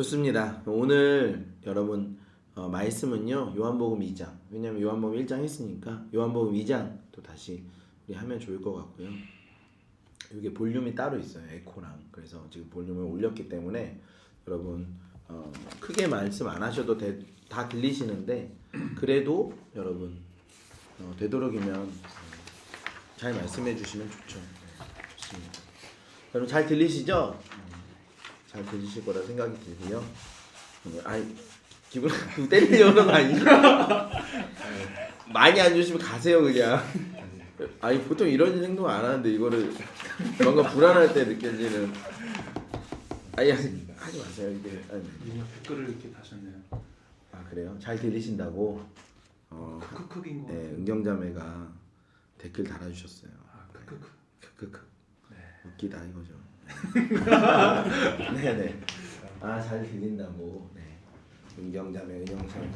좋습니다. 오늘 여러분 말씀은요 요한복음 2장. 왜냐면 요한복음 1장 했으니까 요한복음 2장 또 다시 우리 하면 좋을 것 같고요. 이게 볼륨이 따로 있어요. 에코랑. 그래서 지금 볼륨을 올렸기 때문에 여러분 크게 말씀 안 하셔도 다 들리시는데 그래도 여러분 되도록이면 잘 말씀해 주시면 좋죠. 좋습니다. 여러분 잘 들리시죠? 잘 들으실 거라 생각이 들고요. 아이 기분 때리려는 거 아니야? 많이 안 주시면 가세요 그냥. 아니 보통 이런 행동 안 하는데 이거를 뭔가 불안할 때 느껴지는. 아니 하지 마세요 이게. 댓글을 이렇게 다셨네요. 아 그래요? 잘 들리신다고. 크크크인 거. 네, 은경자매가 댓글 달아주셨어요. 아 크크크. 크크크. 네. 웃기다 이거죠. 네네. 아 잘 들린다고. 네. 은경자매 은영자매.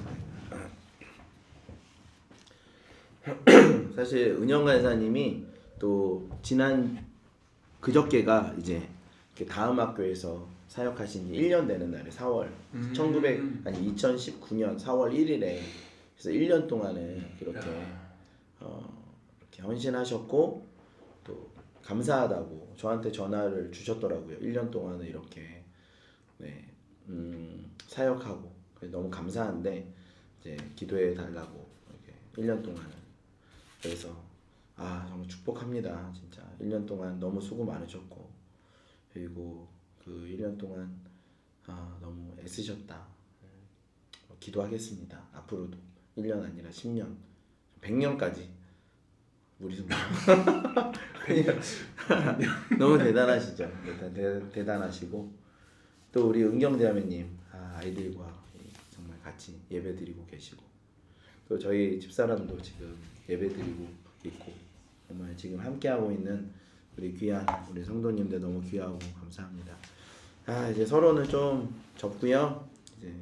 사실 은영 간사님이 또 지난 그저께가 이제 다음 학교에서 사역하신 지 1년 되는 날에 4월 2019년 4월 1일에 그래서 1년 동안은 그렇게 이렇게 헌신하셨고 또 감사하다고 저한테 전화를 주셨더라고요. 1년 동안은 이렇게 네, 사역하고 너무 감사한데 이제 기도해 달라고 이렇게 1년 동안은. 그래서 정말 축복합니다. 진짜 1년 동안 너무 수고 많으셨고 그리고 그 1년 동안 너무 애쓰셨다. 기도하겠습니다. 앞으로도 1년 아니라 10년, 100년까지 우리 너무 대단하시죠. 대단하시고 또 우리 은경자매님 아이들과 정말 같이 예배드리고 계시고 또 저희 집사람도 지금 예배드리고 있고 정말 지금 함께하고 있는 우리 귀한 우리 성도님들 너무 귀하고 감사합니다. 이제 서로는 좀 접고요. 이제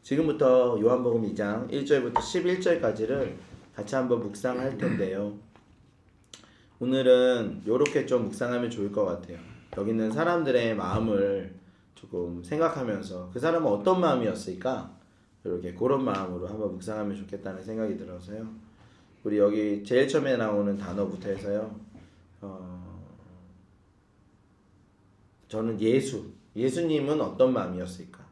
지금부터 요한복음 2장 1절부터 11절까지를 같이 한번 묵상할 텐데요. 오늘은 요렇게 좀 묵상하면 좋을 것 같아요. 여기 있는 사람들의 마음을 조금 생각하면서 그 사람은 어떤 마음이었을까? 이렇게 그런 마음으로 한번 묵상하면 좋겠다는 생각이 들어서요. 우리 여기 제일 처음에 나오는 단어부터 해서요. 저는 예수님은 어떤 마음이었을까?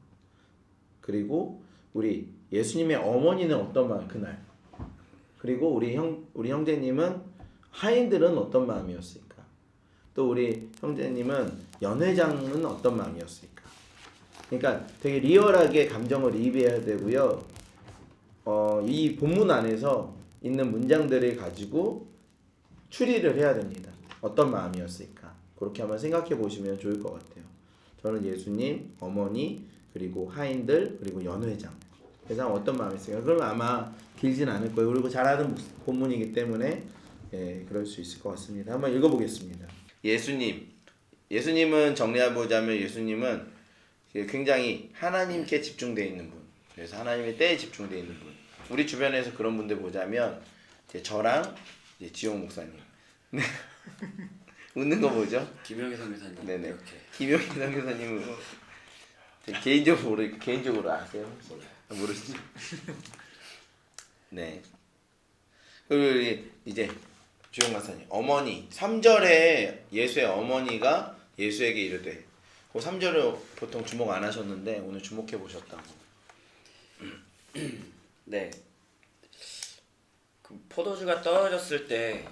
그리고 우리 예수님의 어머니는 어떤 마음 그날. 그리고 우리 형제님은 하인들은 어떤 마음이었을까? 또 우리 형제님은 연회장은 어떤 마음이었을까? 그러니까 되게 리얼하게 감정을 이입해야 되고요. 이 본문 안에서 있는 문장들을 가지고 추리를 해야 됩니다. 어떤 마음이었을까? 그렇게 한번 생각해 보시면 좋을 것 같아요. 저는 예수님, 어머니, 그리고 하인들, 그리고 연회장. 그래서 어떤 마음이었을까? 그러면 아마 길진 않을 거예요. 그리고 잘하는 본문이기 때문에 그럴 수 있을 것 같습니다. 한번 읽어보겠습니다. 예수님은 정리해보자면 예수님은 굉장히 하나님께 집중되어 있는 분. 그래서 하나님의 때에 집중되어 있는 분. 우리 주변에서 그런 분들 보자면 저랑 지용 목사님. 웃는 거 뭐죠? 김영희 선교사님. 네네. 이렇게. 김영희 선교사님은 개인적으로 아세요? 몰라요. 모르시죠? 네. 그리고 이제 주용 목사님 어머니 3절에 예수의 어머니가 예수에게 이르되 그 3절을 보통 주목 안 하셨는데 오늘 주목해 보셨다고. 네. 그 포도주가 떨어졌을 때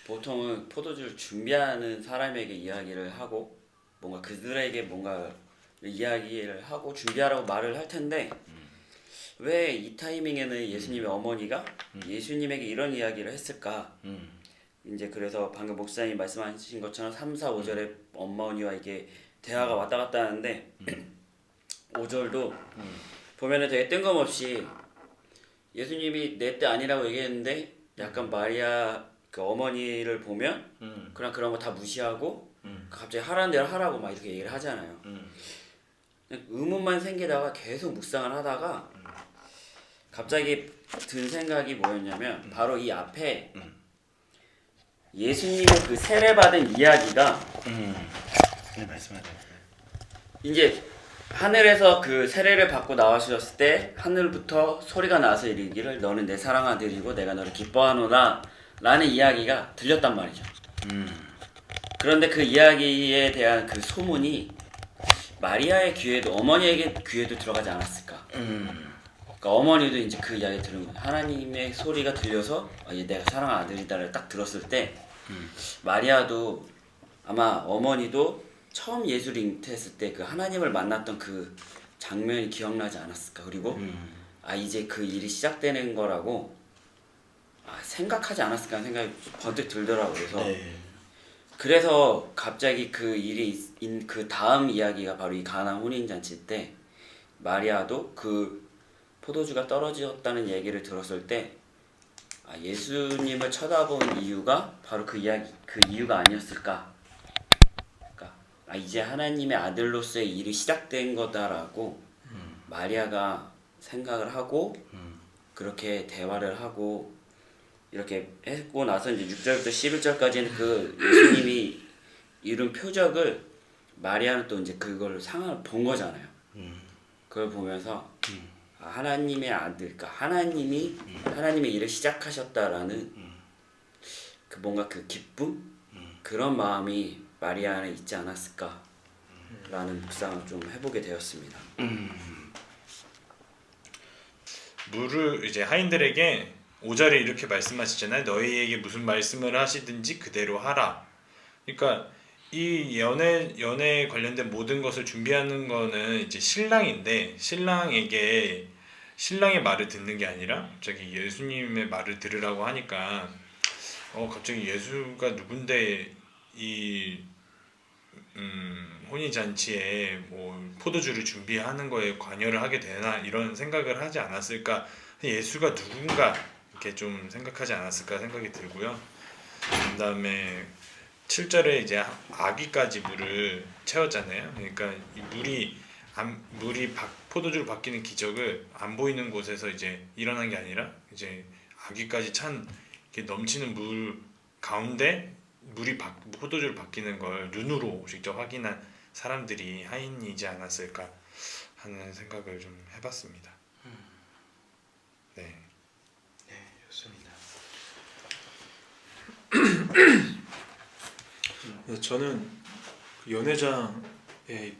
보통은 포도주를 준비하는 사람에게 이야기를 하고 뭔가 그들에게 뭔가 이야기를 하고 준비하라고 말을 할 텐데 왜 이 타이밍에는 예수님의 어머니가 예수님에게 이런 이야기를 했을까? 이제 그래서 방금 목사님이 말씀하신 것처럼 3, 4, 5절에 어머니와 이게 대화가 왔다 갔다 하는데 5절도 보면은 되게 뜬금없이 예수님이 내 때 아니라고 얘기했는데 약간 마리아 그 어머니를 보면 그냥 그런 거 다 무시하고 갑자기 하라는 대로 하라고 막 이렇게 얘기를 하잖아요. 의문만 생기다가 계속 묵상을 하다가 갑자기 든 생각이 뭐였냐면 바로 이 앞에 예수님의 그 세례받은 이야기가 네, 말씀하세요. 이제 하늘에서 그 세례를 받고 나와주셨을 때 하늘부터 소리가 나서 이르기를 너는 내 사랑하는 아들이고 내가 너를 기뻐하노라 라는 이야기가 들렸단 말이죠. 그런데 그 이야기에 대한 그 소문이 마리아의 귀에도 어머니에게 귀에도 들어가지 않았을까. 그러니까 어머니도 이제 그 이야기 들은 거예요. 하나님의 소리가 들려서 얘 내가 사랑하는 아들이다를 딱 들었을 때 마리아도 아마 어머니도 처음 예수를 잉태했을 때 그 하나님을 만났던 그 장면이 기억나지 않았을까. 그리고 이제 그 일이 시작되는 거라고 생각하지 않았을까 하는 생각이 번뜩 들더라고요. 그래서 네. 그래서 갑자기 그 일이 그 다음 이야기가 바로 이 가나 혼인잔치 때 마리아도 그 포도주가 떨어졌다는 얘기를 들었을 때 예수님을 쳐다본 이유가 바로 그 이유가 아니었을까. 그러니까 이제 하나님의 아들로서의 일이 시작된 거다라고 마리아가 생각을 하고 그렇게 대화를 하고 이렇게 했고 나서 이제 6절부터 11절까지는 그 예수님이 이룬 표적을 마리아는 또 이제 그걸 상황을 본 거잖아요. 그걸 보면서 하나님의 아들, 그러니까 하나님의 일을 시작하셨다라는 그 뭔가 그 기쁨 그런 마음이 마리아 안에 있지 않았을까라는 묵상을 좀 해보게 되었습니다. 물을 이제 하인들에게 5절에 이렇게 말씀하시잖아요. 너희에게 무슨 말씀을 하시든지 그대로 하라. 그러니까 이 연애에 관련된 모든 것을 준비하는 거는 이제 신랑인데 신랑에게 신랑의 말을 듣는 게 아니라 갑자기 예수님의 말을 들으라고 하니까 갑자기 예수가 누군데 이 혼인잔치에 뭐 포도주를 준비하는 거에 관여를 하게 되나 이런 생각을 하지 않았을까. 예수가 누군가 이렇게 좀 생각하지 않았을까 생각이 들고요. 그 다음에 7절에 이제 아기까지 물을 채웠잖아요. 그러니까 이 물이 포도주로 바뀌는 기적을 안 보이는 곳에서 이제 일어난 게 아니라 이제 아기까지 찬 이렇게 넘치는 물 가운데 포도주로 바뀌는 걸 눈으로 직접 확인한 사람들이 하인이지 않았을까 하는 생각을 좀 해봤습니다. 네. 네, 좋습니다. 저는 그 연회장의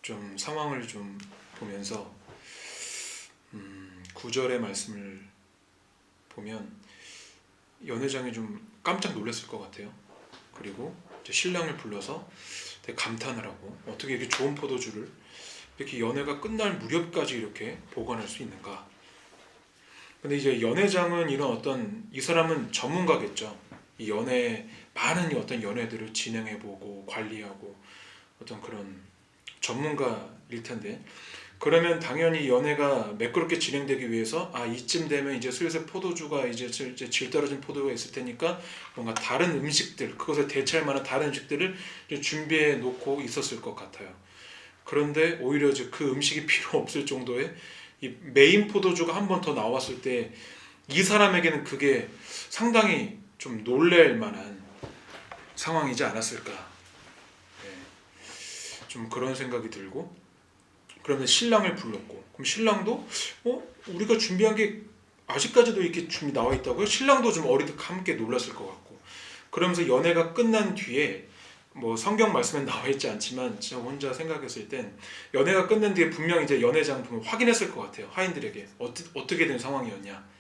좀 상황을 좀 보면서 9절의 말씀을 보면 연회장이 좀 깜짝 놀랐을 것 같아요. 그리고 이제 신랑을 불러서 되게 감탄을 하고 어떻게 이렇게 좋은 포도주를 이렇게 연회가 끝날 무렵까지 이렇게 보관할 수 있는가. 근데 이제 연회장은 이 사람은 전문가겠죠. 이 많은 어떤 연회들을 진행해보고 관리하고 어떤 그런 전문가일 텐데, 그러면 당연히 연회가 매끄럽게 진행되기 위해서 이쯤 되면 이제 슬슬 포도주가 이제 질 떨어진 포도가 있을 테니까 뭔가 다른 음식들, 그것을 대체할 만한 다른 음식들을 준비해 놓고 있었을 것 같아요. 그런데 오히려 이제 그 음식이 필요 없을 정도의 이 메인 포도주가 한 번 더 나왔을 때 이 사람에게는 그게 상당히 좀 놀랄 만한 상황이지 않았을까. 네. 좀 그런 생각이 들고, 그러면 신랑을 불렀고, 그럼 신랑도 우리가 준비한 게 아직까지도 이렇게 준비 나와 있다고요? 신랑도 좀 함께 놀랐을 것 같고, 그러면서 연애가 끝난 뒤에 뭐 성경 말씀에 나와 있지 않지만 제가 혼자 생각했을 땐 연애가 끝난 뒤에 분명 이제 연회장 보면 확인했을 것 같아요. 하인들에게 어떻게 된 상황이었냐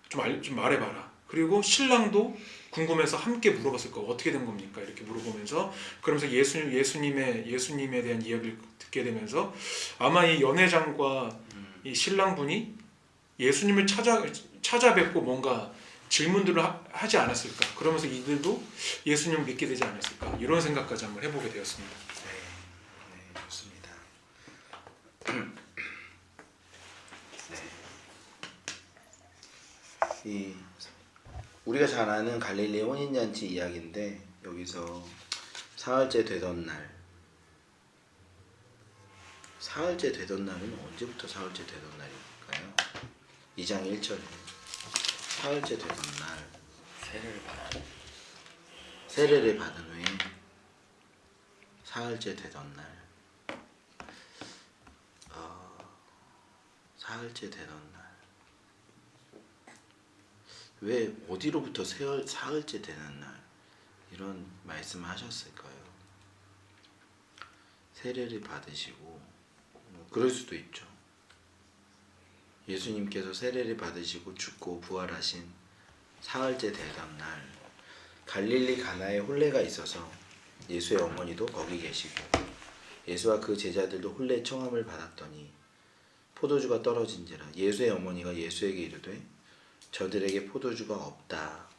좀 말해봐라. 그리고 신랑도 궁금해서 함께 물어봤을 거고 어떻게 된 겁니까? 이렇게 물어보면서, 그러면서 예수님에 대한 이야기를 듣게 되면서 아마 이 연회장과 이 신랑분이 예수님을 찾아뵙고 뭔가 질문들을 하지 않았을까. 그러면서 이들도 예수님을 믿게 되지 않았을까. 이런 생각까지 한번 해보게 되었습니다. 네, 좋습니다. 네. 우리가 잘 아는 갈릴리 혼인잔치 이야기인데 여기서 사흘째 되던 날은 언제부터 사흘째 되던 날일까요? 2장 1절에 사흘째 되던 날 세례를 받은 후에 사흘째 되던 날. 사흘째 되던 날. 왜 어디로부터 사흘째 되는 날 이런 말씀을 하셨을까요? 세례를 받으시고 그럴 수도 있죠. 예수님께서 세례를 받으시고 죽고 부활하신 사흘째 되던 날 갈릴리 가나에 혼례가 있어서 예수의 어머니도 거기 계시고 예수와 그 제자들도 혼례 청함을 받았더니 포도주가 떨어진지라 예수의 어머니가 예수에게 이르되 저들에게 포도주가 없다.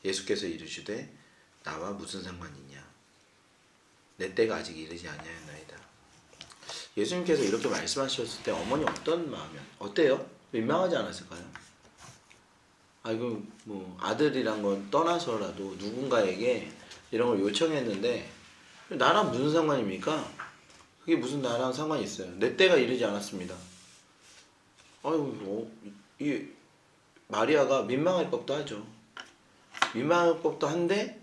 예수께서 이르시되 나와 무슨 상관이냐 내 때가 아직 이르지 아니하였나이다. 예수님께서 이렇게 말씀하셨을 때 어머니 어떤 마음이었 어때요? 민망하지 않았을까요? 아이고 뭐 아들이란 건 떠나서라도 누군가에게 이런 걸 요청했는데 나랑 무슨 상관입니까? 그게 무슨 나랑 상관이 있어요? 내 때가 이르지 않았습니다. 아이고 이 마리아가 민망할 법도 하죠. 민망할 법도 한데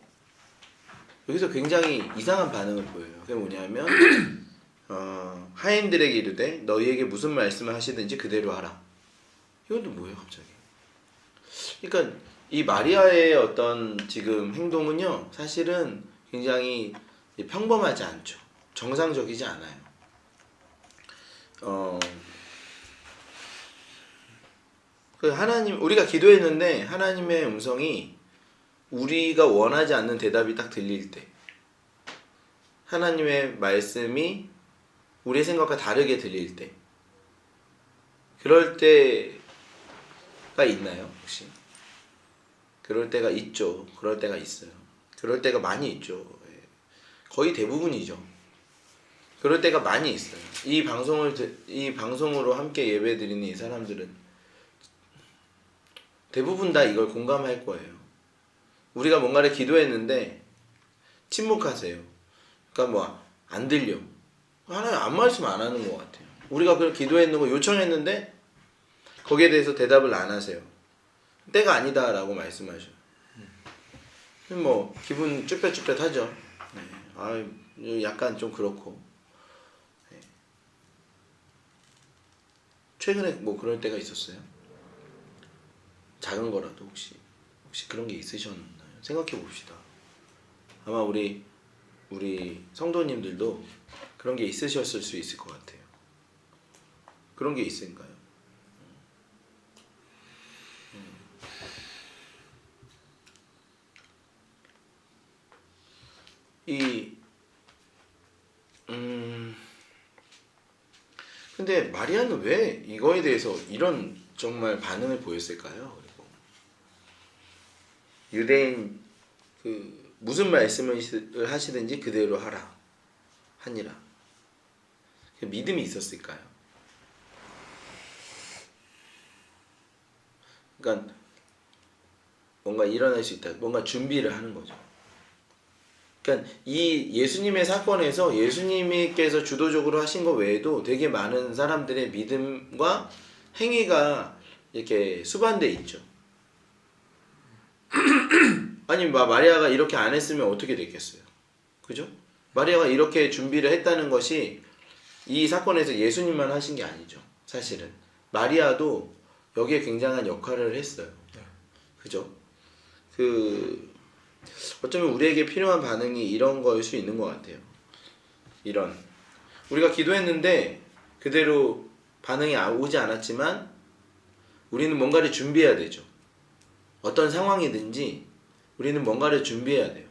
여기서 굉장히 이상한 반응을 보여요. 그게 뭐냐면 하인들에게 이르되 너희에게 무슨 말씀을 하시든지 그대로 하라. 이건 또 뭐예요 갑자기? 그러니까 이 마리아의 어떤 지금 행동은요 사실은 굉장히 평범하지 않죠. 정상적이지 않아요. 하나님 우리가 기도했는데 하나님의 음성이 우리가 원하지 않는 대답이 딱 들릴 때 하나님의 말씀이 우리의 생각과 다르게 들릴 때 그럴 때가 있나요 혹시? 그럴 때가 있죠. 그럴 때가 있어요. 그럴 때가 많이 있죠. 거의 대부분이죠. 그럴 때가 많이 있어요. 이 방송으로 함께 예배드리는 이 사람들은 대부분 다 이걸 공감할 거예요. 우리가 뭔가를 기도했는데 침묵하세요. 그러니까 뭐 안 들려. 하나님 아무 말씀 안 하는 것 같아요. 우리가 그걸 기도했는 거 요청했는데 거기에 대해서 대답을 안 하세요. 때가 아니다라고 말씀하셔요. 뭐 기분 쭈뼛쭈뼛하죠. 네. 약간 좀 그렇고. 네. 최근에 뭐 그럴 때가 있었어요? 작은 거라도 혹시 그런 게 있으셨나요? 생각해 봅시다. 아마 우리 성도님들도 그런 게 있으셨을 수 있을 것 같아요. 그런 게 있을까요? 근데 마리아는 왜 이거에 대해서 이런 정말 반응을 보였을까요? 그리고 유대인 무슨 말씀을 하시든지 그대로 하니라. 믿음이 있었을까요? 그러니까 뭔가 일어날 수 있다. 뭔가 준비를 하는 거죠. 그러니까 이 예수님의 사건에서 예수님께서 주도적으로 하신 것 외에도 되게 많은 사람들의 믿음과 행위가 이렇게 수반돼 있죠. 아니 마리아가 이렇게 안 했으면 어떻게 됐겠어요? 그죠? 마리아가 이렇게 준비를 했다는 것이 이 사건에서 예수님만 하신 게 아니죠. 사실은 마리아도 여기에 굉장한 역할을 했어요. 그죠? 어쩌면 우리에게 필요한 반응이 이런 거일 수 있는 것 같아요. 이런 우리가 기도했는데 그대로 반응이 오지 않았지만 우리는 뭔가를 준비해야 되죠. 어떤 상황이든지 우리는 뭔가를 준비해야 돼요.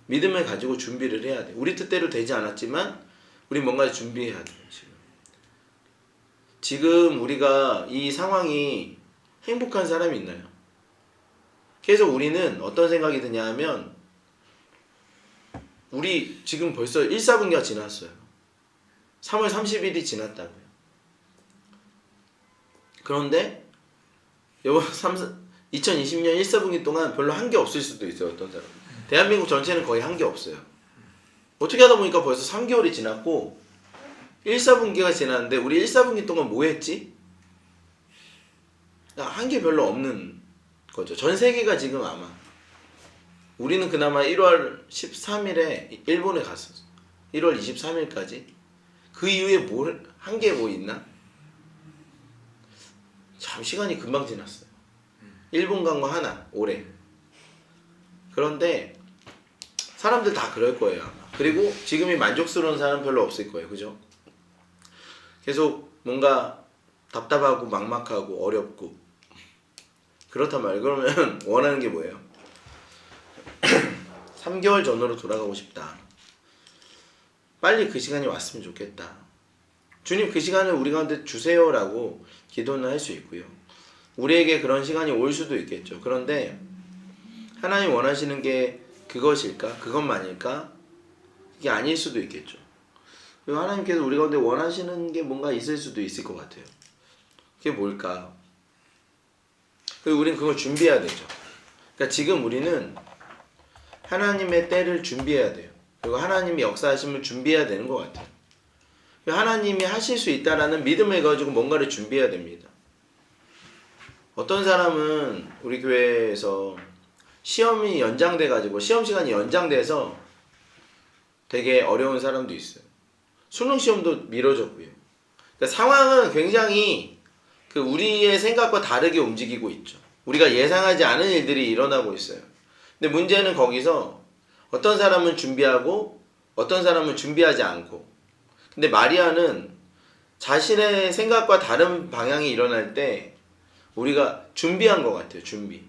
믿음을 가지고 준비를 해야 돼요. 우리 뜻대로 되지 않았지만 우리 뭔가를 준비해야 돼요. 지금 우리가 이 상황이 행복한 사람이 있나요? 그래서 우리는 어떤 생각이 드냐 하면 우리 지금 벌써 1사분기가 지났어요. 3월 30일이 지났다고요. 그런데 2020년 1사분기 동안 별로 한 게 없을 수도 있어요. 어떤 사람은. 대한민국 전체는 거의 한 게 없어요. 어떻게 하다 보니까 벌써 3개월이 지났고 1사분기가 지났는데 우리 1사분기 동안 뭐 했지? 한 게 별로 없는 거죠. 전 세계가 지금 아마 우리는 그나마 1월 13일에 일본에 갔었어. 1월 23일까지 그 이후에 한 게 뭐 있나? 참 시간이 금방 지났어요. 일본 간 거 하나 올해. 그런데 사람들 다 그럴 거예요 아마. 그리고 지금이 만족스러운 사람 별로 없을 거예요, 그죠? 계속 뭔가 답답하고 막막하고 어렵고 그렇단 말이에요. 그러면 원하는 게 뭐예요? 3개월 전으로 돌아가고 싶다. 빨리 그 시간이 왔으면 좋겠다. 주님 그 시간을 우리 가운데 주세요라고 기도는 할 수 있고요. 우리에게 그런 시간이 올 수도 있겠죠. 그런데 하나님 원하시는 게 그것일까? 그것만일까? 이게 아닐 수도 있겠죠. 그리고 하나님께서 우리 가운데 원하시는 게 뭔가 있을 수도 있을 것 같아요. 그게 뭘까? 그리고 우리는 그걸 준비해야 되죠. 그러니까 지금 우리는 하나님의 때를 준비해야 돼요. 그리고 하나님이 역사하심을 준비해야 되는 것 같아요. 하나님이 하실 수 있다라는 믿음을 가지고 뭔가를 준비해야 됩니다. 어떤 사람은 우리 교회에서 시험이 연장돼가지고 시험 시간이 연장돼서 되게 어려운 사람도 있어요. 수능 시험도 미뤄졌고요. 그러니까 상황은 굉장히 그 우리의 생각과 다르게 움직이고 있죠. 우리가 예상하지 않은 일들이 일어나고 있어요. 근데 문제는 거기서 어떤 사람은 준비하고 어떤 사람은 준비하지 않고. 근데 마리아는 자신의 생각과 다른 방향이 일어날 때 우리가 준비한 것 같아요. 준비.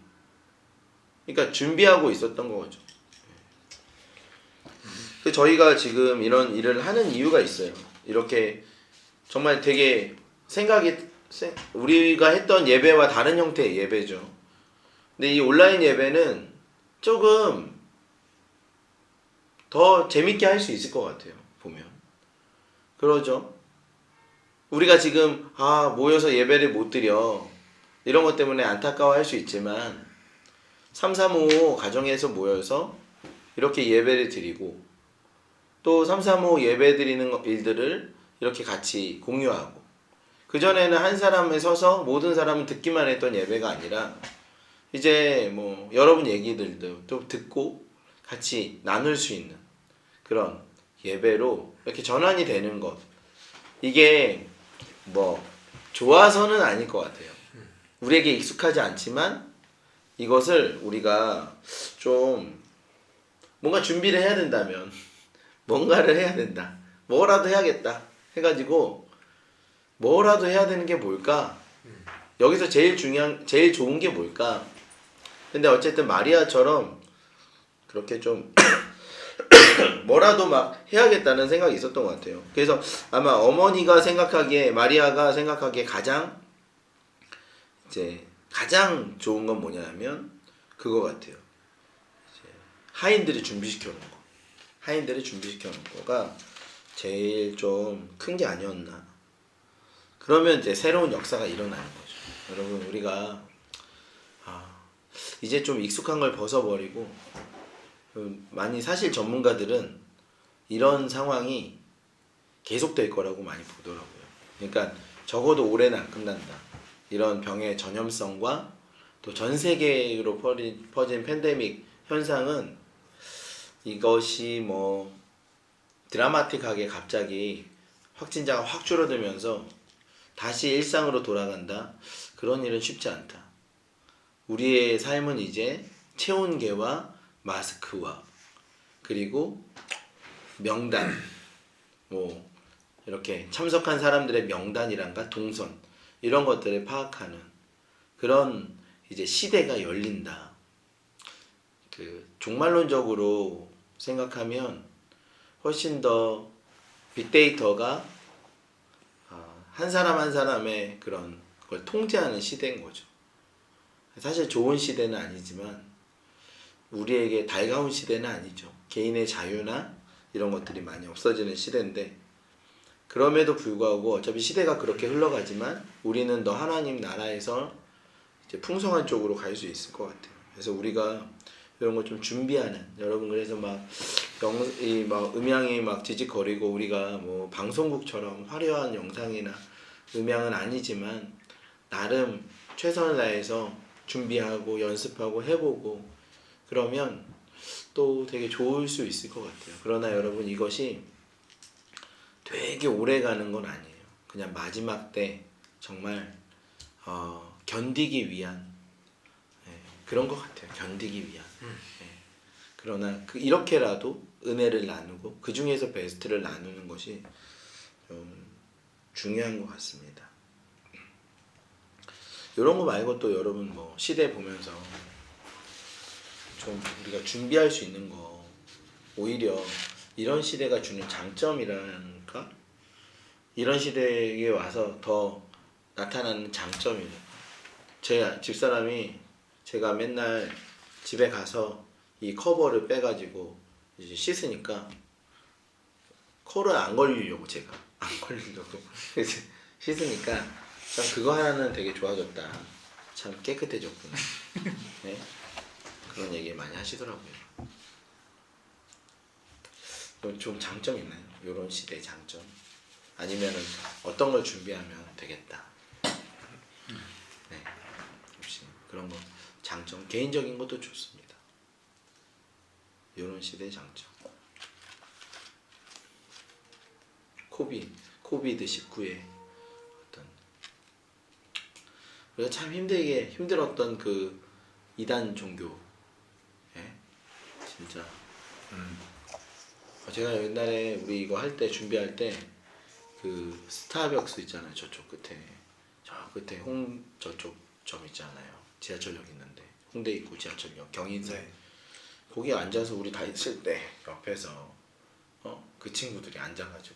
그러니까 준비하고 있었던 거죠. 저희가 지금 이런 일을 하는 이유가 있어요. 이렇게 정말 되게 우리가 했던 예배와 다른 형태의 예배죠. 근데 이 온라인 예배는 조금 더 재밌게 할 수 있을 것 같아요. 보면. 그러죠. 우리가 지금 모여서 예배를 못 드려 이런 것 때문에 안타까워할 수 있지만 335 가정에서 모여서 이렇게 예배를 드리고 또 335 예배 드리는 일들을 이렇게 같이 공유하고 그전에는 한 사람에 서서 모든 사람은 듣기만 했던 예배가 아니라 이제 뭐 여러분 얘기들도 또 듣고 같이 나눌 수 있는 그런 예배로 이렇게 전환이 되는 것. 이게 뭐 좋아서는 아닐 것 같아요. 우리에게 익숙하지 않지만 이것을 우리가 좀 뭔가 준비를 해야 된다면 뭔가를 해야 된다. 뭐라도 해야겠다 해가지고 뭐라도 해야 되는 게 뭘까? 여기서 제일 좋은 게 뭘까? 근데 어쨌든 마리아처럼 그렇게 좀 뭐라도 막 해야겠다는 생각이 있었던 것 같아요. 그래서 아마 어머니가 생각하기에 마리아가 생각하기에 가장 좋은 건 뭐냐면 그거 같아요. 하인들을 준비시켜 놓은 거. 하인들을 준비시켜 놓은 거가 제일 좀 큰 게 아니었나. 그러면 이제 새로운 역사가 일어나는 거죠. 여러분 우리가 이제 좀 익숙한 걸 벗어버리고 많이 사실 전문가들은 이런 상황이 계속될 거라고 많이 보더라고요. 그러니까 적어도 올해는 안 끝난다. 이런 병의 전염성과 또 전 세계로 퍼진 팬데믹 현상은 이것이 뭐 드라마틱하게 갑자기 확진자가 확 줄어들면서 다시 일상으로 돌아간다. 그런 일은 쉽지 않다. 우리의 삶은 이제 체온계와 마스크와 그리고 명단 뭐 이렇게 참석한 사람들의 명단이란가 동선 이런 것들을 파악하는 그런 이제 시대가 열린다. 그 종말론적으로 생각하면 훨씬 더 빅데이터가 한 사람 한 사람의 그런 걸 통제하는 시대인 거죠. 사실 좋은 시대는 아니지만 우리에게 달가운 시대는 아니죠. 개인의 자유나 이런 것들이 많이 없어지는 시대인데 그럼에도 불구하고 어차피 시대가 그렇게 흘러가지만 우리는 더 하나님 나라에서 이제 풍성한 쪽으로 갈 수 있을 것 같아요. 그래서 우리가 이런 걸 좀 준비하는 여러분 그래서 막 음향이 막 지직거리고 우리가 뭐 방송국처럼 화려한 영상이나 음향은 아니지만 나름 최선을 다해서 준비하고 연습하고 해보고 그러면 또 되게 좋을 수 있을 것 같아요. 그러나 여러분 이것이 되게 오래 가는 건 아니에요. 그냥 그냥 마지막 때 정말 견디기 위한 그런 것 같아요. 견디기 위한. 그러나 이렇게라도 은혜를 나누고 그 중에서 베스트를 나누는 것이 좀 중요한 것 같습니다. 이런 거 말고 또 여러분 뭐 시대 보면서 좀 우리가 준비할 수 있는 거 오히려 이런 시대가 주는 장점이랄까? 이런 시대에 와서 더 나타나는 장점이에요. 제 집사람이 제가 맨날 집에 가서 이 커버를 빼가지고 이제 씻으니까 코를 안 걸리려고 제가 안 걸리려고 그래서 씻으니까 참 그거 하나는 되게 좋아졌다. 참 깨끗해졌구나. 네? 그런 얘기 많이 하시더라고요. 좀 장점 있나요? 이런 시대의 장점? 아니면은 어떤 걸 준비하면 되겠다. 네, 혹시 그런 거 장점 개인적인 것도 좋습니다. 이런 시대의 장점. 코비드 19의 어떤 우리가 참 힘들었던 그 이단 종교, 진짜. 제가 옛날에 우리 이거 할 때 준비할 때 그 스타벅스 있잖아요. 저쪽 끝에 저쪽 점 있잖아요. 지하철역 있는데 홍대 입구 지하철역 경인선. 네. 거기 앉아서 우리 다 있을 때 옆에서 그 친구들이 앉아가지고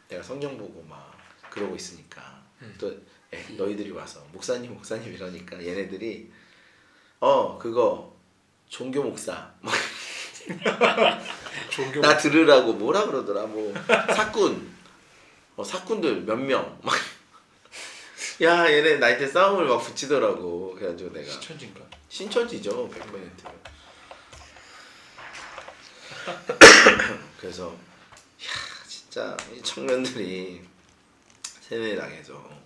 내가 성경 보고 막 그러고 있으니까 또 너희들이 와서 목사님 이러니까 얘네들이 그거 종교 목사 종교 나 들으라고 뭐라 그러더라. 뭐 사꾼들 몇 명 막 야 얘네 나한테 싸움을 막 붙이더라고. 그래가지고 내가 신천지인가? 신천지죠 100%. 그래서 야 진짜 이 청년들이 세뇌당해서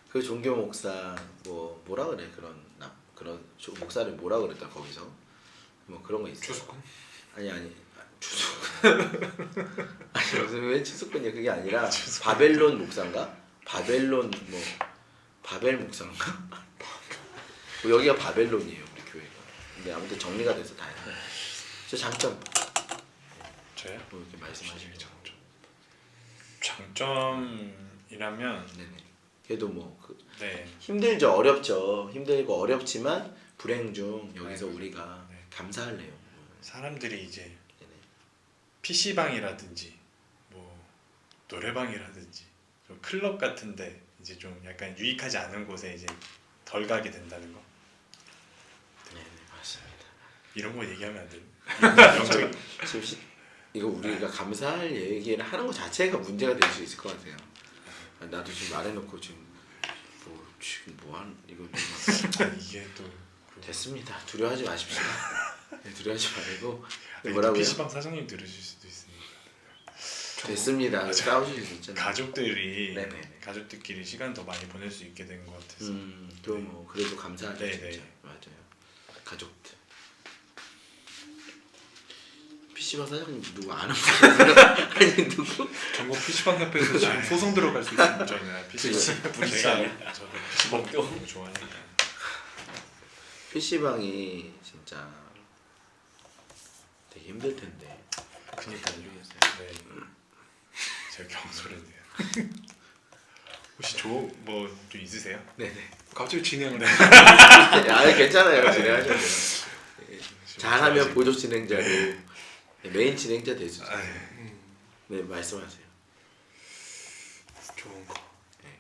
그 종교 목사 뭐라 그래 그런 목사를 뭐라 그랬다 거기서 뭐 그런 거 있어. 추수꾼? 아니 추수꾼. 아니 무슨 왜 추수꾼이야. 그게 아니라 바벨론 목사인가? 바벨 목사인가? 뭐 여기가 바벨론이에요 우리 교회가. 근데 아무튼 정리가 돼서 다행이에요. 저 장점 저요? 뭐 이렇게 말씀하시면 장점이라면 네네. 그래도 뭐 네. 힘들죠. 어렵죠. 힘들고 어렵지만 불행 중 여기서 네. 우리가 네. 감사할래요. 사람들이 이제 네네. PC방이라든지 뭐 노래방이라든지 좀 클럽 같은데 이제 좀 약간 유익하지 않은 곳에 이제 덜 가게 된다는 거. 네네 맞습니다. 이런 거 얘기하면 안 되는. 지금 이거 우리가 감사할 얘기를 하는 것 자체가 문제가 될 수 있을 것 같아요. 나도 지금 말해놓고 지금 이거 이게 또 됐습니다. 두려워하지 마십시오. 네, 두려워하지 말고 뭐라고요? 뭐라고요? PC방 사장님 들으실 수도 있으니까. 됐습니다. 싸우실 수 있잖아요. 가족들끼리 시간 더 많이 보낼 수 있게 된 것 같아서. 또 뭐 그래도 감사하죠. 네네. 진짜. 맞아요. 가족들. PC방 사장님 누구 아는 분? 아니 누구? 전국 PC방 협회에서 지금 소송 들어갈 수 있습니다. 저는 불쌍해. 저도 PC방 너무 좋아하니까. PC방이 진짜 되게 힘들 텐데. 그니까요. 네. 제가 경솔했네요. 혹시 뭐좀 있으세요? 네네. 갑자기 진행을 해. 괜찮아요. 진행하셔도 돼요. 잘하면 보조 진행자로 메인 진행자 될 수 있어요. 네 말씀하세요. 좋은 거. 네,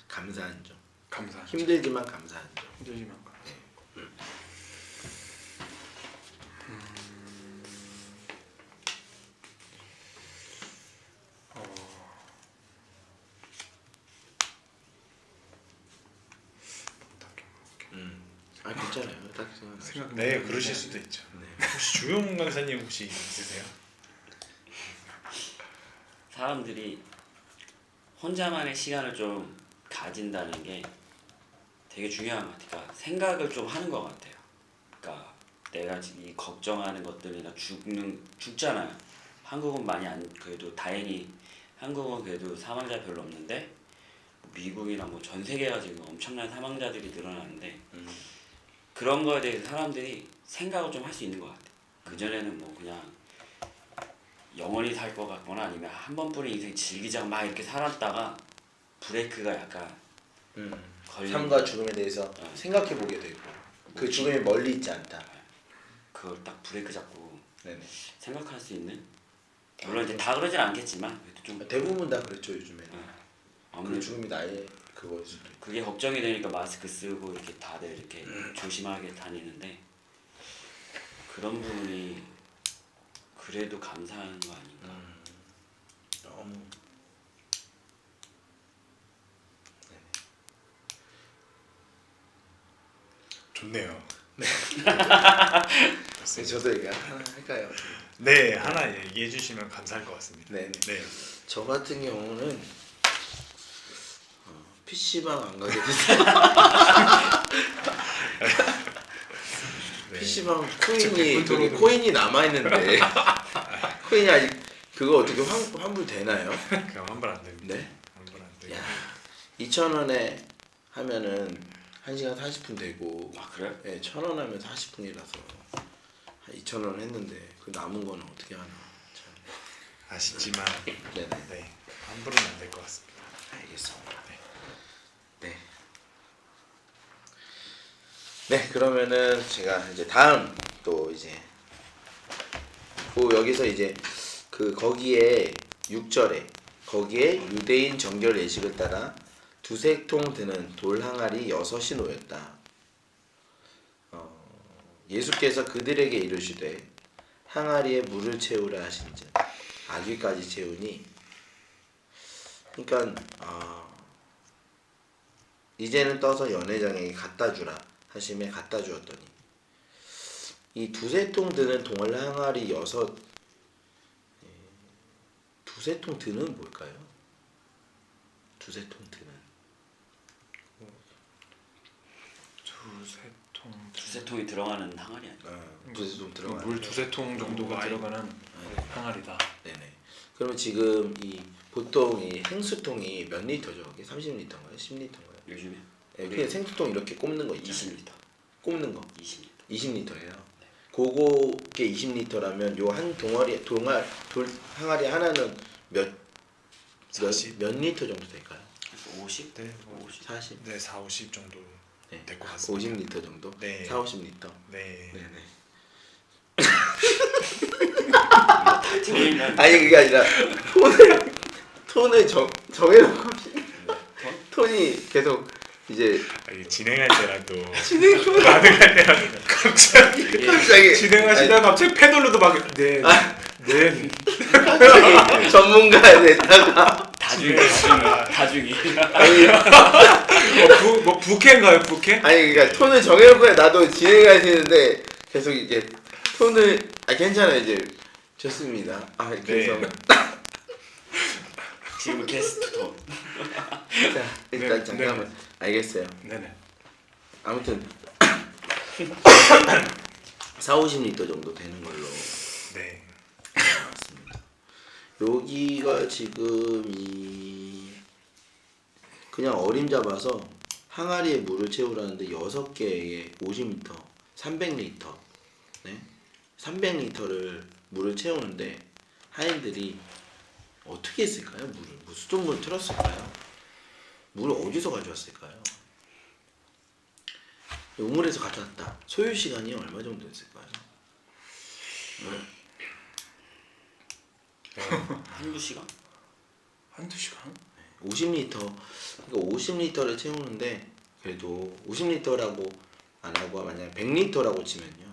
감사한 점. 감사. 힘들지만 감사한 점. 힘들지만 감사. 괜찮아요. 딱 생각. 네, 그러실 수도 있죠. 네. 혹시 주용 강사님 혹시 있으세요? 사람들이 혼자만의 시간을 좀 가진다는 게 되게 중요한 것 같아요. 그러니까 생각을 좀 하는 것 같아요. 그러니까 내가 지금 이 걱정하는 것들이나 죽잖아요. 한국은 많이 안 그래도 다행히 한국은 그래도 사망자 별로 없는데 미국이나 뭐 전 세계가 지금 엄청난 사망자들이 늘어나는데 그런 거에 대해서 사람들이 생각을 좀 할 수 있는 것 같아. 그 전에는 뭐 그냥 영원히 살 것 같거나 아니면 한 번뿐인 인생 즐기자고 막 이렇게 살았다가 브레이크가 약간 걸리는 삶과 죽음에 대해서 생각해 보게 되고 그 죽음이 멀리 있지 않다. 그걸 딱 브레이크 잡고 네네. 생각할 수 있는. 물론 이제 다 그러진 않겠지만 그래도 좀 대부분 다 그렇죠 요즘에는. 그 아무래도 죽음이 나의 그거일 수도 있고. 그게 걱정이 되니까 마스크 쓰고 이렇게 다들 이렇게 조심하게 다니는데 그런 부분이 그래도 감사한 거 아닌가. 너무. 좋네요. 네, 저도 얘기 하나 할까요? 네, 하나 얘기해 주시면 감사할 것 같습니다. 네네. 네. 저 같은 경우는 PC방 안 가게 됐어요. 네. PC방 예쁜 코인이 토론으로. 코인이 남아 있는데 코인이 아직 그거 어떻게 환불 되나요? 그냥 환불 안 됩니다. 네. 환불 안 되고. 야, 2,000원에 하면은 1시간 40분 되고, 아 그래? 네, 1,000원 하면 40분이라서 2,000원 했는데 그 남은 거는 어떻게 하나? 참. 아쉽지만 네네. 네, 환불은 안 될 것 같습니다. 알겠습니다. 네. 네, 그러면은 제가 이제 다음 또 이제 여기서 이제 그 거기에 6절에 거기에 유대인 정결 예식을 따라 두세 통 드는 돌 항아리 6이 놓였다. 예수께서 그들에게 이르시되 항아리에 물을 채우라 하신즉 아귀까지 채우니. 그러니까 이제는 떠서 연회장에게 갖다 주라 하심에 갖다 주었더니 이 두세 통 드는 동을 항아리 6 두세 통 드는 뭘까요? 두세 통 드는 두세 통이 들어가는 항아리 아니야? 두세 통 들어가는 물 두세 통 정도가 와인. 들어가는 항아리다. 네네. 그러면 지금 이 보통 이 생수통이 몇 리터죠? 이게 30리터인가요? 10리터인가요? 요즘에 네, 그냥 생수통 이렇게 꼽는 거 있잖아요. 20리터. 꼽는 거 20리터. 20리터예요. 그거게 20리터라면 요 한 동아리 돌 항아리 하나는 몇 40? 몇 리터 정도 될까요? 그래서 50? 네, 뭐 50. 40? 네, 4, 50 정도 네. 될 것 같습니다. 50리터 정도? 네. 4, 50리터. 네. 네네. 틀리면 아니 그게 아니라 톤을 정해놓고 톤이 계속 이제 아니, 진행할 때랑 또 진행 반응할 때랑 갑자기 갑자기 진행하시다가 갑자기 페달로도 막 네. 갑자기 전문가가 됐다가 다중이 아니 뭐 부캐인가요 부캐? 아니 그러니까 톤을 정해놓고 나도 진행하시는데 계속 이게 톤을 괜찮아요 이제 좋습니다. 그래서 네. 지금은 게스트 톤. 자 일단 네, 잠깐만 알겠어요. 네네. 아무튼 4, 50리터 정도 되는 걸로 네. 나왔습니다. 여기가 지금 그냥 어림잡아서 항아리에 물을 채우라는데 6개에 50리터 300리터 네? 300리터를 물을 채우는데 하인들이 어떻게 했을까요? 물을 수돗물을 틀었을까요? 물을 어디서 가져왔을까요? 우물에서 가져왔다. 소요 시간이 얼마 정도 됐을까요? 한두 시간? 한두 시간? 50리터 그러니까 50리터를 채우는데 그래도 50리터라고 안 하고 만약에 100리터라고 치면요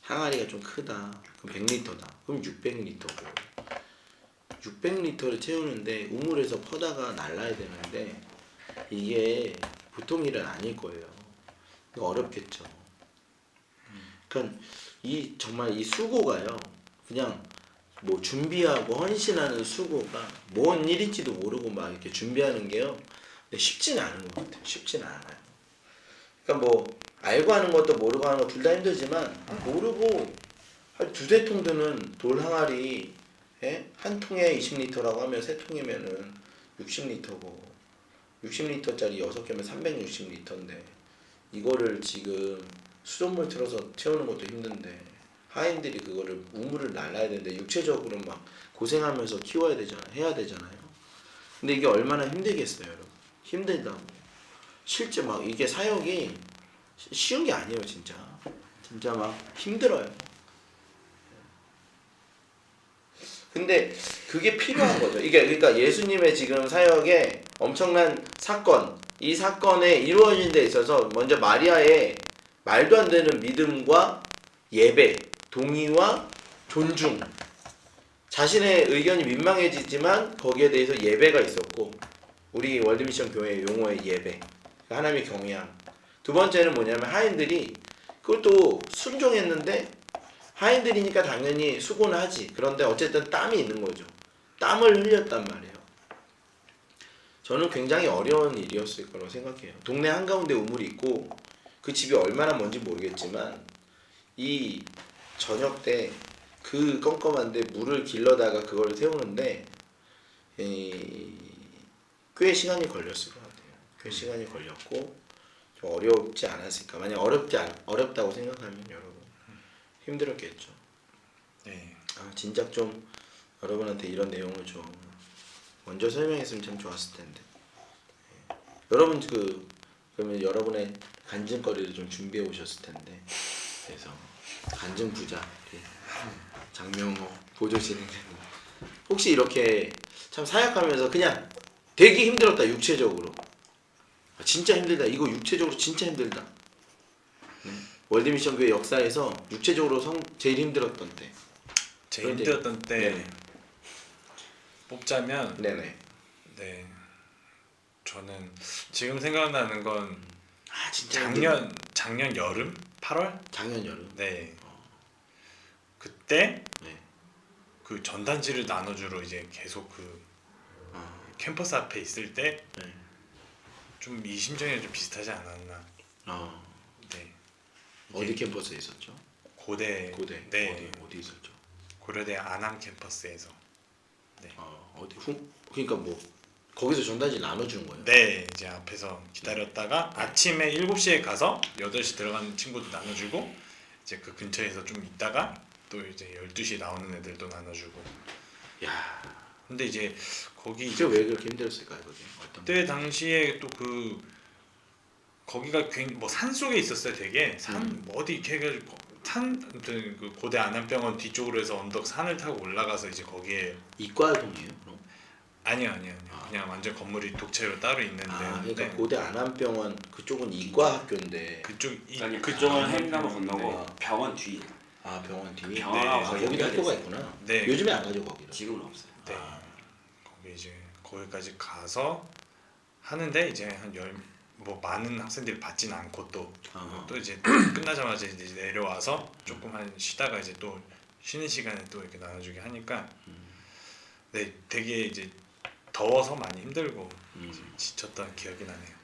항아리가 좀 크다 그럼 100리터다 그럼 600리터고 600리터를 채우는데 우물에서 퍼다가 날라야 되는데 이게 보통 일은 아닐 거예요. 이거 어렵겠죠. 그러니까 정말 이 수고가요 그냥 뭐 준비하고 헌신하는 수고가 뭔 일인지도 모르고 막 이렇게 준비하는 게요 쉽지는 않은 것 같아요. 쉽지는 않아요. 그러니까 뭐 알고 하는 것도 모르고 하는 거 둘 다 힘들지만 모르고 한 두세 통 드는 돌 항아리 한 통에 20리터라고 하면 세 통이면은 60리터고 60리터짜리 6개면 360리터인데 이거를 지금 수돗물 틀어서 채우는 것도 힘든데 하인들이 그거를 우물을 날라야 되는데 육체적으로 막 고생하면서 키워야 되잖아, 해야 되잖아요. 근데 이게 얼마나 힘들겠어요, 여러분. 힘들다고. 실제 막 이게 사역이 쉬운 게 아니에요, 진짜. 진짜 막 힘들어요. 근데 그게 필요한 거죠. 이게 그러니까 예수님의 지금 사역에 엄청난 사건, 이 사건에 이루어진 데 있어서 먼저 마리아의 말도 안 되는 믿음과 예배, 동의와 존중, 자신의 의견이 민망해지지만 거기에 대해서 예배가 있었고, 우리 월드미션 교회 용어의 예배, 하나님의 경외함. 두 번째는 뭐냐면 하인들이 그것도 순종했는데 하인들이니까 당연히 수고는 하지. 그런데 어쨌든 땀이 있는 거죠. 땀을 흘렸단 말이에요. 저는 굉장히 어려운 일이었을 거라고 생각해요. 동네 한가운데 우물이 있고 그 집이 얼마나 먼지 모르겠지만 이 저녁 때 그 껌껌한데 물을 길러다가 그걸 세우는데 꽤 시간이 걸렸을 것 같아요. 꽤 시간이 걸렸고 좀 어렵지 않았을까. 만약 어렵다고 생각하면 여러분 힘들었겠죠. 네. 진작 좀 여러분한테 이런 내용을 좀 먼저 설명했으면 참 좋았을 텐데. 여러분 그러면 여러분의 간증거리를 좀 준비해 오셨을 텐데. 그래서 간증 부자 장명호 보조 진행자님 혹시 이렇게 참 사역하면서 그냥 되게 힘들었다 육체적으로. 진짜 힘들다. 이거 육체적으로 진짜 힘들다. 월드미션 교회 역사에서 육체적으로 제일 힘들었던 때. 제일 힘들었던 때 네네. 뽑자면 네네. 네 저는 지금 생각나는 건 진짜 작년 여름 8월 작년 여름. 네 그때 네. 그 전단지를 나눠주러 이제 계속 그 캠퍼스 앞에 있을 때 좀 이 심정이 좀 비슷하지 않았나. 네 어디 캠퍼스에 있었죠? 고대 네. 어디 있었죠? 고려대 안암 캠퍼스에서. 네. 어디 그러니까 뭐 거기서 전단지 나눠주는 거예요? 네 이제 앞에서 기다렸다가 아침에 7시에 가서 8시 들어가는 친구도 나눠주고 이제 그 근처에서 좀 있다가 또 이제 12시에 나오는 애들도 나눠주고. 야. 근데 이제 거기 그게 왜 그렇게 힘들었을까요, 그게? 그때 당시에 또 거기가 굉장히 뭐 산 속에 있었어요. 되게 뭐 어디 이렇게 해가지고 아무튼 그 고대 안암병원 뒤쪽으로 해서 언덕 산을 타고 올라가서 이제 거기에 이과동이에요, 그럼? 아니요. 그냥 완전 건물이 독채로 따로 있는데. 그러니까 고대 안암병원 그쪽은 이과 학교인데 아니 그쪽은 횡단을 건너고 병원 뒤. 병원 뒤. 병원하고 여기도 학교가 있구나. 네. 요즘에 안 가죠 거기를. 지금은 없어요. 네. 거기 이제 거기까지 가서 하는데 이제 뭐 많은 학생들이 받진 않고 또 이제 끝나자마자 이제 내려와서 조금 쉬다가 이제 또 쉬는 시간에 또 이렇게 나눠주게 하니까 네 되게 이제 더워서 많이 힘들고 이제 지쳤던 기억이 나네요.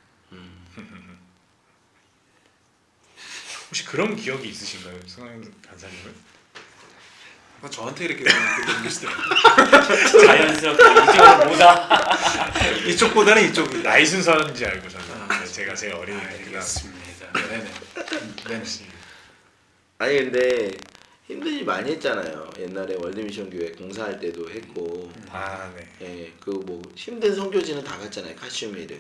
혹시 그런 기억이 있으신가요, 승환 간사님은? 저한테 이렇게 넘기시더라고요. 자연스럽게 이쪽으로 모자. 이쪽보다는 이쪽이. 나이 순서인지 알고 저는 제가 제일 어리니까. 알겠습니다. 네네. 아니 근데 힘들지 많이 했잖아요. 옛날에 월드미션 교회 공사할 때도 했고. 네. 예, 그 뭐 힘든 선교지는 다 갔잖아요. 카슈미르.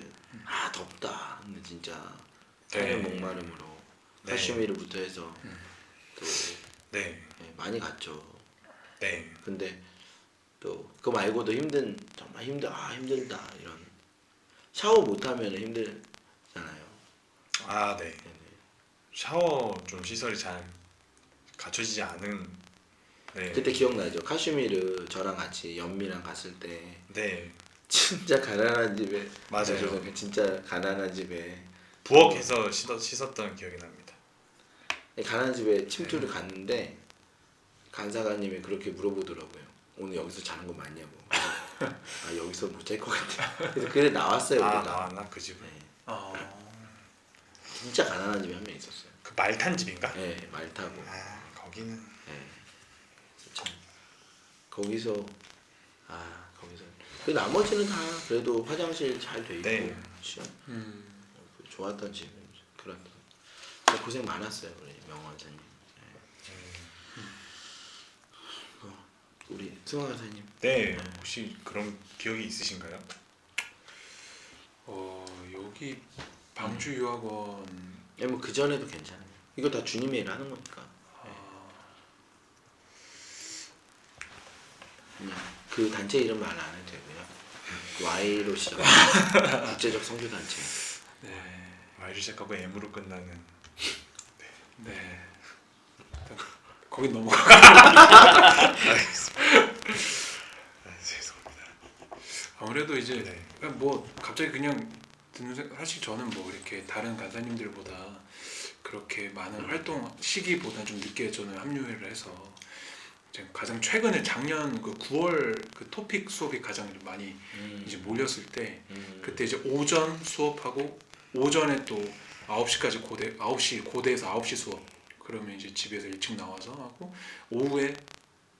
덥다. 근데 진짜 산의 목마름으로 카슈미르부터 해서 또 많이 갔죠. 네. 근데 또 그거 말고도 정말 힘들다 이런 샤워 못하면 힘들잖아요. 네. 샤워 좀 시설이 잘 갖춰지지 않은. 네. 그때 기억나죠? 카슈미르 저랑 같이 연미랑 갔을 때 네. 진짜 가난한 집에 맞아요. 진짜 가난한 집에 부엌에서 씻었던 기억이 납니다. 가난한 집에 침투를 갔는데 간사관님이 그렇게 물어보더라고요. 오늘 여기서 자는 거 맞냐고. 여기서 못 잘 것 같아. 그래서 나왔어요. 우리가. 나왔나 그 집은? 네. 진짜 가난한 집에 한 명 있었어요. 그 말탄 집인가? 네, 말 타고. 거기는 참 거기서 그 나머지는 다 그래도 화장실 잘 돼 있고 네. 취업 음. 좋았던 집 그런 고생 많았어요 우리 명원사님. 우리 승화 강사님. 네, 혹시 그런 기억이 있으신가요? 여기 방주 유학원 뭐그 전에도 괜찮아요. 이거 다 주님의 일을 하는 거니까. 그냥 그 단체 이름 말 안 해도 되고요. 그 Y로 시작. 국제적 선교 단체. 네. Y로 시작하고 M으로 끝나는. 네. 일단 거긴 넘어가. 죄송합니다. 아무래도 이제 네. 그냥 뭐 갑자기 그냥 듣는 사실 저는 뭐 이렇게 다른 간사님들보다 그렇게 많은 활동 시기보다 좀 늦게 저는 합류를 해서 이제 가장 최근에 작년 그 9월 그 토픽 수업이 가장 많이 이제 몰렸을 때 그때 이제 오전 수업하고 오전에 또 9시까지 고대 9시 고대에서 9시 수업 그러면 이제 집에서 일찍 나와서 하고 오후에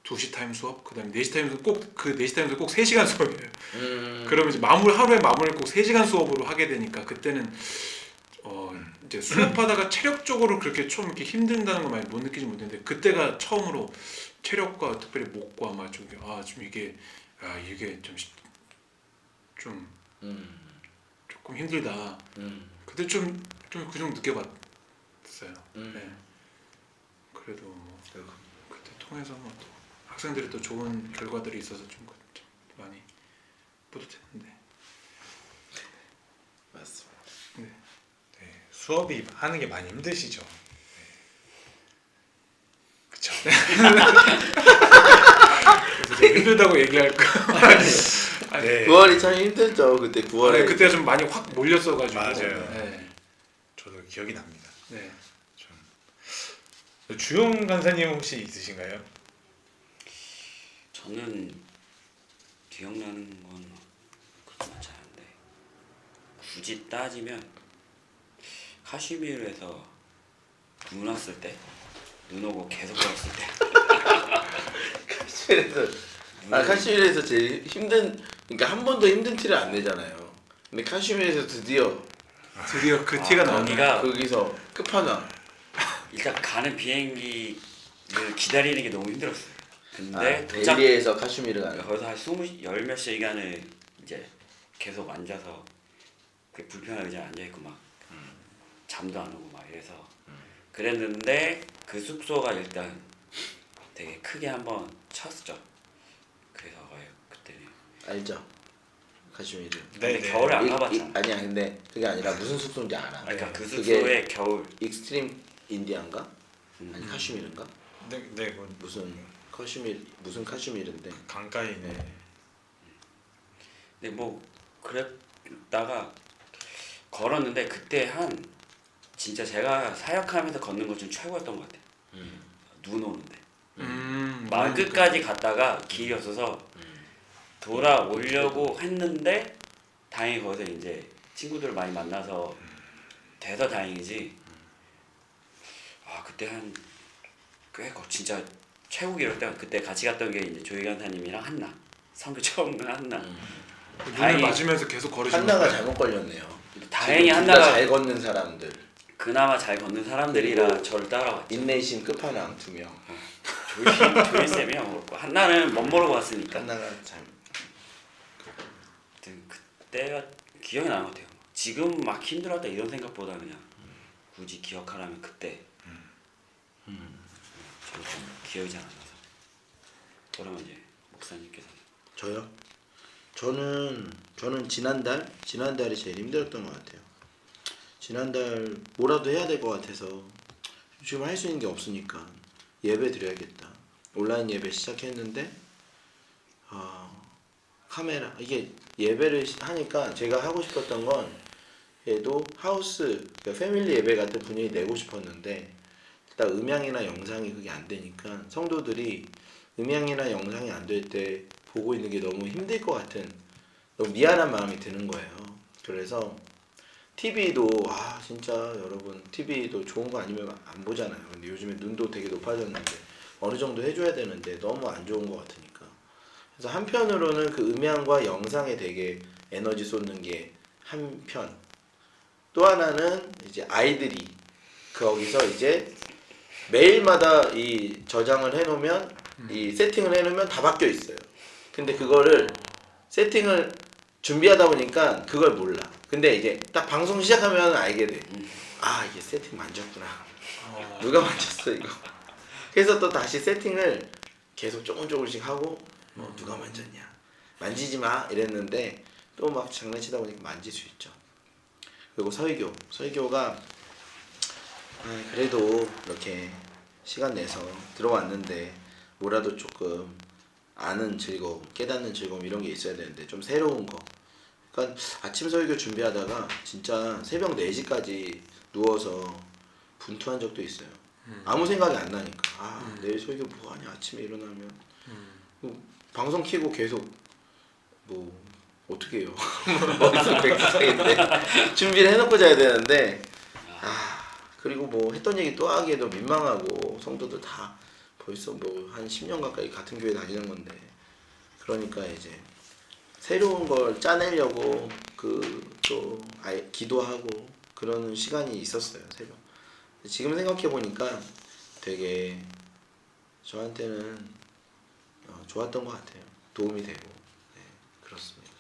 2시 타임 수업 그다음에 4시 타임 수업 꼭 그 4시 타임 수업 꼭 3시간 수업이에요. 그러면 이제 하루에 마무리를 꼭 3시간 수업으로 하게 되니까 그때는 이제 수업하다가 체력적으로 그렇게 좀 이렇게 힘든다는 걸 많이 못 느끼지 못했는데 그때가 처음으로 체력과 특별히 목과 막 좀 이게 좀 조금 힘들다. 그때 좀 그 정도 느껴봤어요. 네. 그래도 뭐 그때 통해서 뭐 또 학생들이 또 좋은 결과들이 있어서 좀 많이 뿌듯했는데. 맞습니다. 네. 네, 수업이 하는 게 많이 힘드시죠? 그쵸? 그래서 좀 힘들다고 얘기할까? 네. 9월이 참 힘들죠. 그때 9월에. 그때가 좀 많이 확 몰렸어가지고. 맞아요. 네. 저도 기억이 납니다. 네. 주용 간사님 혹시 있으신가요? 저는 기억나는 건 그렇게 많지 않은데 굳이 따지면 카슈미르에서 눈 왔을 때, 눈 오고 계속 왔을 때 카슈미르에서 제일 힘든, 그러니까 한 번도 힘든 티를 안 내잖아요. 근데 카슈미르에서 드디어 그 티가 나오네. 거기가 거기서 끝판왕. 일단 가는 비행기를 기다리는 게 너무 힘들었어요. 근데 도착 델리에서 카슈미르 가는. 거기서 한 10몇 시간을 이제 계속 앉아서 그 불편한 의자에 앉아있고 막 잠도 안 오고 막 이래서 그랬는데 그 숙소가 일단 되게 크게 한번 쳤죠. 그래서 그때는 알죠? 카슈미르. 근데 네, 겨울에 안 가봤잖아. 아니야, 근데 그게 아니라 무슨 숙소인지 알아. 그러니까 그 그게 숙소에 겨울 익스트림 인디안가? 아니 카슈미르인가? 네, 네, 그 무슨 카슈미르인데. 강가에 있는. 근데 뭐 그랬다가 걸었는데 그때 한 진짜 제가 사역하면서 걷는 것 중 최고였던 것 같아요. 눈 오는데 마을 끝까지 갔다가 길이 없어서 돌아오려고 했는데 다행히 거기서 이제 친구들 많이 만나서 돼서 다행이지. 그때 한 꽤 진짜 최고 기록 때가 그때 같이 갔던 게 이제 조희 간사님이랑 한나 선교 처음 간 한나. 눈을 다행히- 맞으면서 계속 걸으시는 한나가 거예요? 잘못 걸렸네요. 다행히 지금 둘다 한나가 잘 걷는 사람들. 그나마 잘 걷는 사람들이라 그리고 저를 따라왔죠. 인내심 끝판왕 2명. 조이 쌤이랑 그렇고 한나는 못 모르고 왔으니까. 한나가 잘. 하여튼 그때가 기억이 나는 것 같아요. 지금 막 힘들었다 이런 생각보다 그냥 굳이 기억하라면 그때. 저는 좀 기억이 잘 안 나서. 그러면 이제 목사님께서는 저요? 저는 지난달이 제일 힘들었던 것 같아요. 지난달 뭐라도 해야 될 것 같아서 지금 할 수 있는 게 없으니까 예배 드려야겠다. 온라인 예배 시작했는데 카메라 이게 예배를 하니까 제가 하고 싶었던 건 얘도 하우스 그러니까 패밀리 예배 같은 분위기 내고 싶었는데 일단 음향이나 영상이 그게 안 되니까 성도들이 음향이나 영상이 안 될 때 보고 있는 게 너무 힘들 것 같은 너무 미안한 마음이 드는 거예요. 그래서 TV도 진짜 여러분 TV도 좋은 거 아니면 안 보잖아요. 근데 요즘에 눈도 되게 높아졌는데 어느 정도 해줘야 되는데 너무 안 좋은 것 같으니까 그래서 한편으로는 그 음향과 영상에 되게 에너지 쏟는 게 한편, 또 하나는 이제 아이들이 거기서 이제 매일마다 이 저장을 해놓으면 이 세팅을 해놓으면 다 바뀌어 있어요. 근데 그거를 세팅을 준비하다 보니까 그걸 몰라. 근데 이제 딱 방송 시작하면 알게 돼. 아, 이게 세팅 만졌구나. 누가 만졌어 이거. 그래서 또 다시 세팅을 계속 조금씩 하고 누가 만졌냐, 만지지 마 이랬는데 또 막 장난치다 보니까 만질 수 있죠. 그리고 설교가 그래도 이렇게 시간 내서 들어왔는데 뭐라도 조금 아는 즐거움, 깨닫는 즐거움 이런 게 있어야 되는데 좀 새로운 거. 그러니까 아침 설교 준비하다가 진짜 새벽 4시까지 누워서 분투한 적도 있어요. 아무 생각이 안 나니까 내일 설교 뭐 하냐, 아침에 일어나면 방송 켜고 계속 뭐 어떻게 해요. 머릿속 백두산인데 준비를 해놓고 자야 되는데 그리고 뭐 했던 얘기 또 하기에도 민망하고 성도들 다 벌써 뭐 한 10년 가까이 같은 교회 다니는 건데 그러니까 이제 새로운 걸 짜내려고 또 기도하고 그러는 시간이 있었어요. 새벽. 지금 생각해 보니까 되게 저한테는 좋았던 것 같아요. 도움이 되고. 네, 그렇습니다.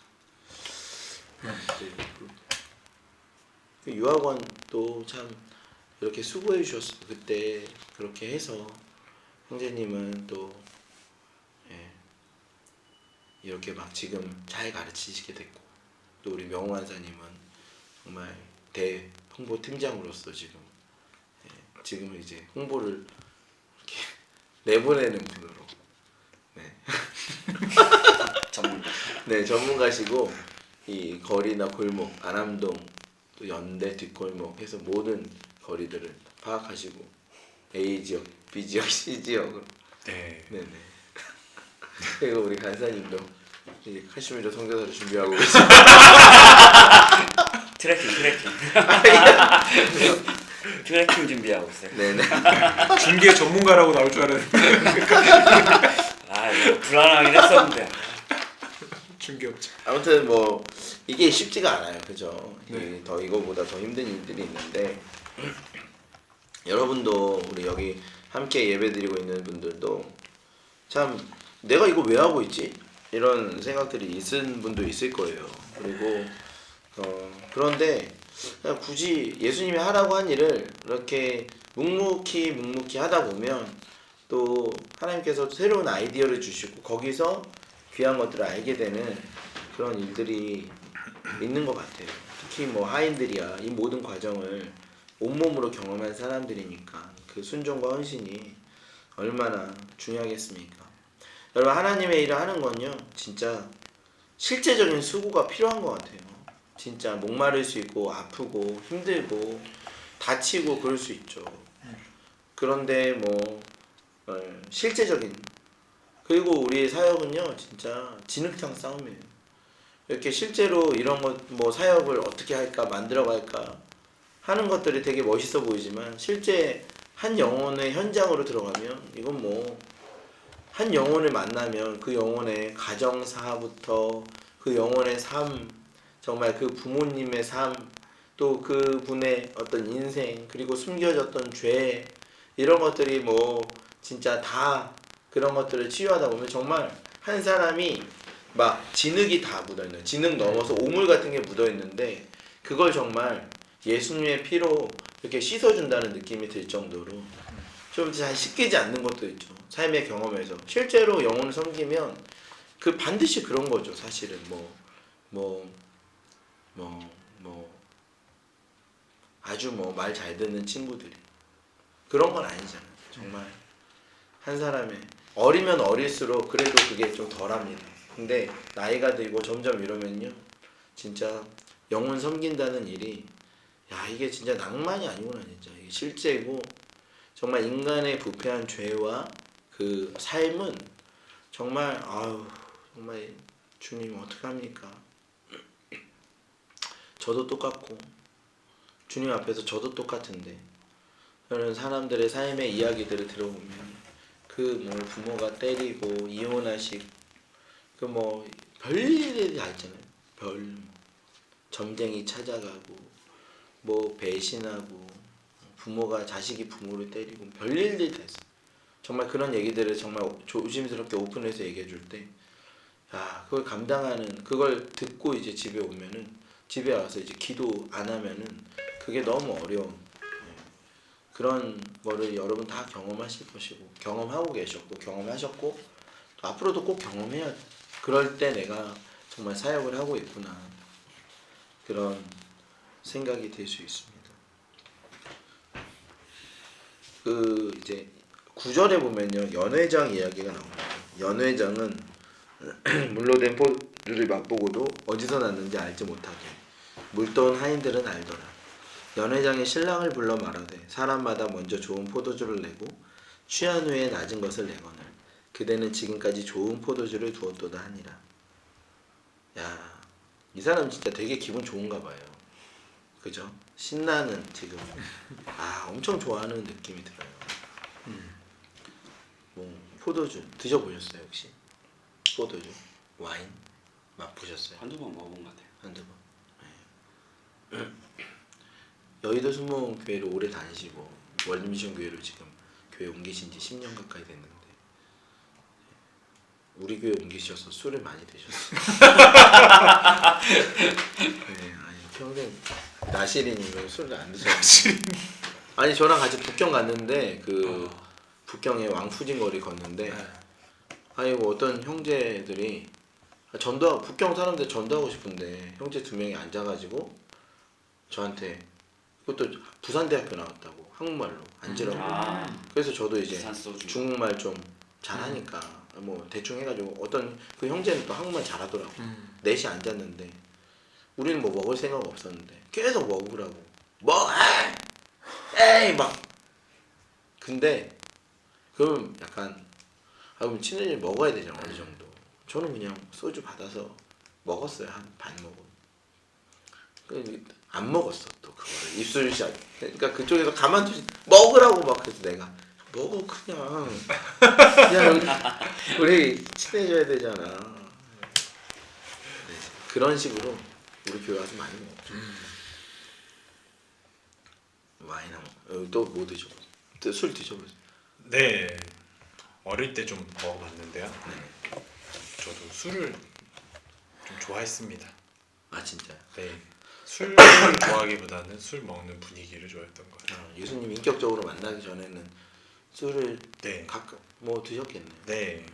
유학원도 참 이렇게 수고해 주셨어요. 그때 그렇게 해서 형제님은 또 이렇게 막 지금 잘 가르치시게 됐고, 또 우리 명호 한사님은 정말 대 홍보 팀장으로서 지금은 이제 홍보를 이렇게 내보내는 분으로 네 전문가시고 이 거리나 골목, 안암동 또 연대 뒷골목 해서 모든 거리들을 파악하시고 A 지역, B 지역, C 지역으로 네네. 그리고 우리 간사님도 이제 카시미르 선교사를 준비하고 계시고 트래킹 준비하고 있어요. 네네. 중계 전문가라고 나올 줄 알았는데 이거 불안하긴 했었는데. 중계업체. 아무튼 뭐 이게 쉽지가 않아요, 그죠? 네. 더 이거보다 더 힘든 일들이 있는데 여러분도 우리 여기 함께 예배드리고 있는 분들도 참 내가 이거 왜 하고 있지? 이런 생각들이 있은 분도 있을 거예요. 그리고 그런데 그냥 굳이 예수님이 하라고 한 일을 이렇게 묵묵히 하다 보면 또 하나님께서 새로운 아이디어를 주시고 거기서 귀한 것들을 알게 되는 그런 일들이 있는 것 같아요. 특히 뭐 하인들이야 이 모든 과정을 온몸으로 경험한 사람들이니까 그 순종과 헌신이 얼마나 중요하겠습니까? 여러분, 하나님의 일을 하는 건요 진짜 실제적인 수고가 필요한 것 같아요. 진짜 목마를 수 있고 아프고 힘들고 다치고 그럴 수 있죠. 그런데 뭐 실제적인, 그리고 우리의 사역은요 진짜 진흙탕 싸움이에요. 이렇게 실제로 이런 것 뭐 사역을 어떻게 할까 만들어 갈까 하는 것들이 되게 멋있어 보이지만 실제 한 영혼의 현장으로 들어가면 이건 뭐 한 영혼을 만나면 그 영혼의 가정사부터 그 영혼의 삶, 정말 그 부모님의 삶, 또 그분의 어떤 인생, 그리고 숨겨졌던 죄, 이런 것들이 뭐 진짜 다 그런 것들을 치유하다 보면 정말 한 사람이 막 진흙이 다 묻어있는, 진흙 넘어서 오물 같은 게 묻어있는데 그걸 정말 예수님의 피로 이렇게 씻어준다는 느낌이 들 정도로 좀 잘 씻기지 않는 것도 있죠. 삶의 경험에서 실제로 영혼을 섬기면 그 반드시 그런 거죠. 사실은 아주 뭐 말 잘 듣는 친구들이 그런 건 아니잖아요. 정말 한 사람의 어리면 어릴수록 그래도 그게 좀 덜합니다. 근데 나이가 들고 점점 이러면요 진짜 영혼 섬긴다는 일이 이게 진짜 낭만이 아니구나. 진짜 이게 실제고 정말 인간의 부패한 죄와 그 삶은 정말 정말 주님 어떡합니까? 저도 똑같고 주님 앞에서 저도 똑같은데 그런 사람들의 삶의 이야기들을 들어보면 그 뭐 부모가 때리고 이혼하시고 그 뭐 별일이 다 있잖아요. 점쟁이 찾아가고 뭐 배신하고 부모가 자식이 부모를 때리고 별일들이 다 있어요. 정말 그런 얘기들을 정말 조심스럽게 오픈해서 얘기해 줄 때, 야, 그걸 감당하는, 그걸 듣고 이제 집에 오면은, 집에 와서 이제 기도 안 하면은 그게 너무 어려운, 그런 거를 여러분 다 경험하실 것이고, 경험하고 계셨고, 경험하셨고, 또 앞으로도 꼭 경험해야 돼. 그럴 때 내가 정말 사역을 하고 있구나. 그런 생각이 들 수 있습니다. 그 이제 9절에 보면요, 연회장 이야기가 나옵니다. 연회장은 물로 된 포도주를 맛보고도 어디서 났는지 알지 못하게 물떠온 하인들은 알더라. 연회장이 신랑을 불러 말하되 사람마다 먼저 좋은 포도주를 내고 취한 후에 낮은 것을 내거늘 그대는 지금까지 좋은 포도주를 두었도다 하니라. 야, 이 사람 진짜 되게 기분 좋은가 봐요. 그죠? 신나는 지금 엄청 좋아하는 느낌이 들어요. 뭐 포도주 드셔보셨어요 혹시? 포도주, 와인 맛보셨어요? 한두 번 먹어본 것 같아요. 한두 번. 네. 여의도 순복음교회를 오래 다니시고 월드미션 교회로 지금 교회 옮기신 지 10년 가까이 됐는데 우리 교회 옮기셔서 술을 많이 드셨어요. 네, 아니 평생 나시린이면 술을 안 드셨어요. 아니 저랑 같이 북경 갔는데 그 북경의 왕푸진 거리 걷는데 아니 뭐 어떤 형제들이 전도 북경 사람들 전도하고 싶은데 형제 2명이 앉아가지고 저한테 그것도 부산대학교 나왔다고 한국말로 앉으라고. 그래서 저도 이제 부산 소주. 중국말 좀 잘하니까 뭐 대충 해가지고 어떤 그 형제는 또 한국말 잘하더라고. 넷이 앉았는데 우리는 뭐 먹을 생각 없었는데 계속 먹으라고 뭐 에이 막. 근데 그럼 약간 그럼 친구들이 먹어야 되잖아 어느 정도. 저는 그냥 소주 받아서 먹었어요. 한 반 모금. 안 먹었어 또 그거를 입술샷. 그러니까 그쪽에서 가만두지 먹으라고 막. 그래서 내가 먹어 그냥 우리 친해져야 되잖아. 네, 그런 식으로 우리 교회 와서 많이 먹었죠. 와인하고 또 뭐 드셔보세요? 또 술 드셔보세요? 네, 어릴 때 좀 먹어봤는데요. 저도 술을 좀 좋아했습니다. 아 진짜요? 네, 술을 좋아하기보다는 술 먹는 분위기를 좋아했던 것 같아요. 예수님 인격적으로 만나기 전에는 술을 네, 가끔 뭐 드셨겠네요. 네,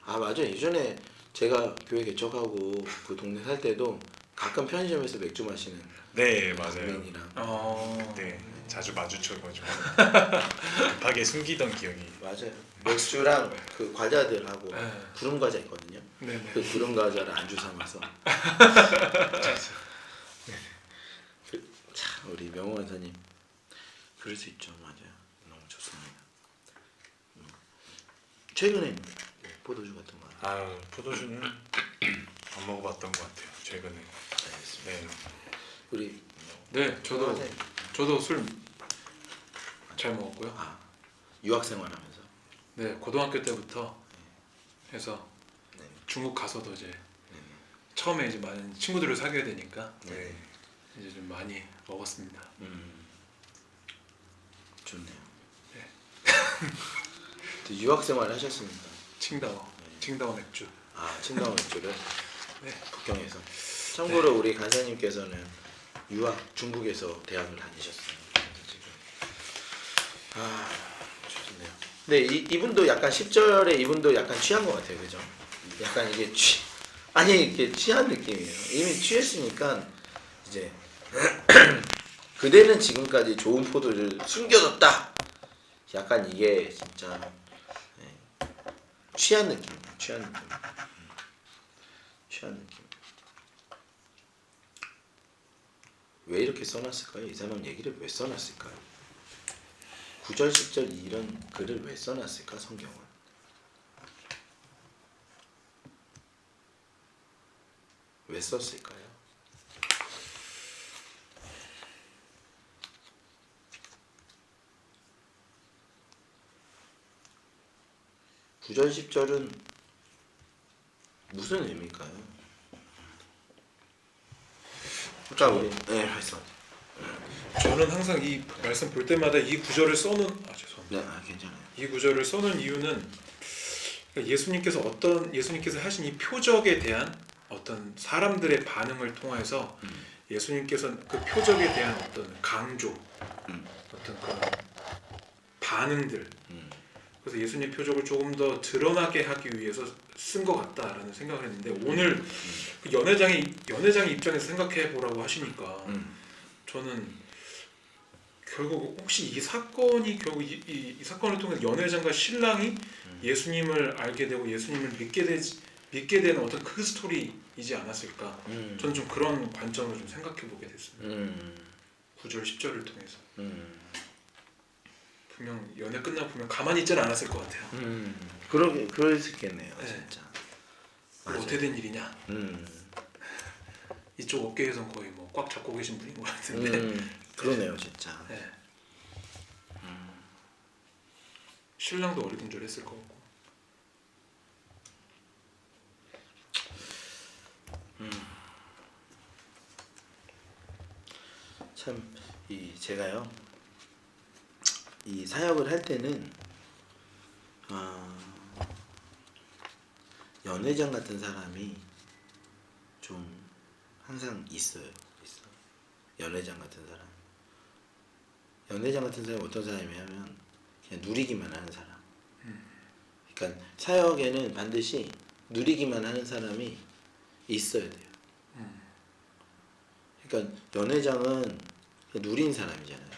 아 맞아요. 예전에 제가 교회 개척하고 그 동네 살 때도 가끔 편의점에서 맥주 마시는 네, 맞아요. 장면이랑 네, 자주 마주쳐가지고 급하게 숨기던 기억이. 맞아요. 맥주랑 그 과자들하고 네. 구름 과자 있거든요. 네네. 그 구름 과자를 안주 삼아서. 참 우리 명호 원사님 그럴 수 있죠. 맞아요. 너무 좋습니다. 최근에 포도주 같은 거. 포도주는 안 먹어봤던 것 같아요. 최근에. 네, 우리 네, 저도 술 잘 먹었고요. 유학 생활하면서. 네, 고등학교 때부터 해서 네. 중국 가서도 이제 처음에 이제 많은 친구들을 사귀어야 되니까 네. 이제 좀 많이 먹었습니다. 좋네요. 네. 또 유학 생활 하셨습니까? 칭다오 맥주. 칭다오 맥주를 네. 북경에서. 참고로 우리 간사님께서는 유학 중국에서 대학을 다니셨어요. 그래서 지금 좋네요. 근데 이분도 약간 10절에 이분도 약간 취한 것 같아요, 그죠? 약간 이게 이렇게 취한 느낌이에요. 이미 취했으니까 이제 그대는 지금까지 좋은 포도를 숨겨뒀다. 약간 이게 진짜 취한 느낌이에요. 취한 느낌. 왜 이렇게 써놨을까요? 이 사람 얘기를 왜 써놨을까요? 9절, 10절 이런 글을 왜 써놨을까? 성경은 왜 썼을까요? (9절) (10절은) 무슨 의미일까요? 아까 우리 말씀하세요. 저는 항상 이 말씀 볼 때마다 이 구절을 써놓은 죄송합니다. 네, 괜찮아요. 이 구절을 써놓은 이유는 예수님께서 하신 이 표적에 대한 어떤 사람들의 반응을 통해서 예수님께서 그 표적에 대한 어떤 강조, 어떤 그런 반응들, 그래서 예수님 표적을 조금 더 드러나게 하기 위해서 쓴 것 같다라는 생각을 했는데 오늘 그 연회장의 입장에서 생각해 보라고 하시니까 저는 결국 혹시 이 사건이 결국 이 사건을 통해 연회장과 신랑이 예수님을 알게 되고 예수님을 믿게 되는 어떤 그 스토리이지 않았을까? 저는 좀 그런 관점을 좀 생각해 보게 됐습니다. 9절 10절을 통해서 분명 연애 끝나고 보면 가만히 있지는 않았을 것 같아요. 그럴 수 있겠네요. 네. 진짜. 어떻게 된 일이냐? 이쪽 업계에선 거의 뭐 꽉 잡고 계신 분인 것 같은데. 그러네요, 진짜. 네. 신랑도 어리둥절했을 것 같고. 참 제가요 이 사역을 할 때는 연회장 같은 사람이 좀 항상 있어요. 연회장 같은 사람. 연회장 같은 사람이 어떤 사람이냐면 그냥 누리기만 하는 사람. 그러니까 사역에는 반드시 누리기만 하는 사람이 있어야 돼요. 그러니까 연회장은 그냥 누린 사람이잖아요.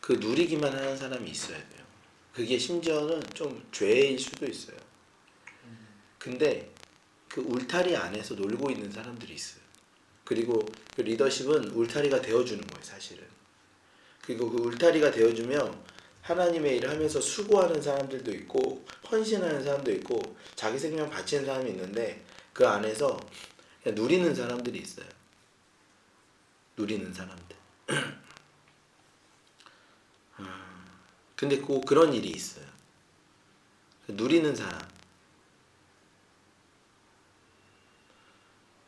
그 누리기만 하는 사람이 있어야 돼요. 그게 심지어는 좀 죄일 수도 있어요. 근데 그 울타리 안에서 놀고 있는 사람들이 있어요. 그리고 그 리더십은 울타리가 되어주는 거예요, 사실은. 그리고 그 울타리가 되어주면 하나님의 일을 하면서 수고하는 사람들도 있고 헌신하는 사람도 있고 자기 생명 바치는 사람이 있는데 그 안에서 그냥 누리는 사람들이 있어요. 누리는 사람들. 근데 꼭 그런 일이 있어요. 누리는 사람.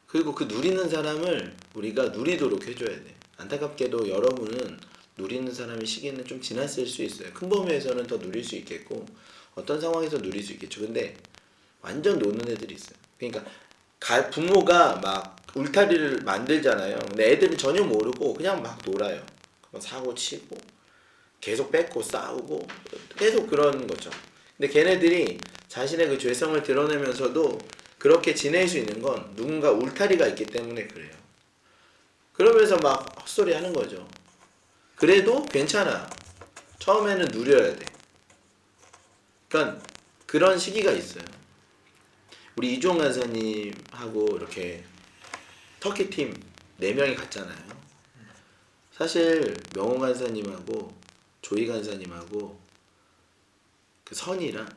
그리고 그 누리는 사람을 우리가 누리도록 해줘야 돼. 안타깝게도 여러분은 누리는 사람의 시기는 좀 지났을 수 있어요. 큰 범위에서는 더 누릴 수 있겠고 어떤 상황에서 누릴 수 있겠죠. 근데 완전 노는 애들이 있어요. 그러니까 부모가 막 울타리를 만들잖아요. 근데 애들은 전혀 모르고 그냥 막 놀아요. 사고 치고 계속 뺏고 싸우고 계속 그런 거죠. 근데 걔네들이 자신의 그 죄성을 드러내면서도 그렇게 지낼 수 있는 건 누군가 울타리가 있기 때문에 그래요. 그러면서 막 헛소리 하는 거죠. 그래도 괜찮아. 처음에는 누려야 돼. 그러니까 그런 시기가 있어요. 우리 이종 간사님하고 이렇게 터키 팀 4명이 갔잖아요. 사실 명호 간사님하고 조이 간사님하고 그 선이랑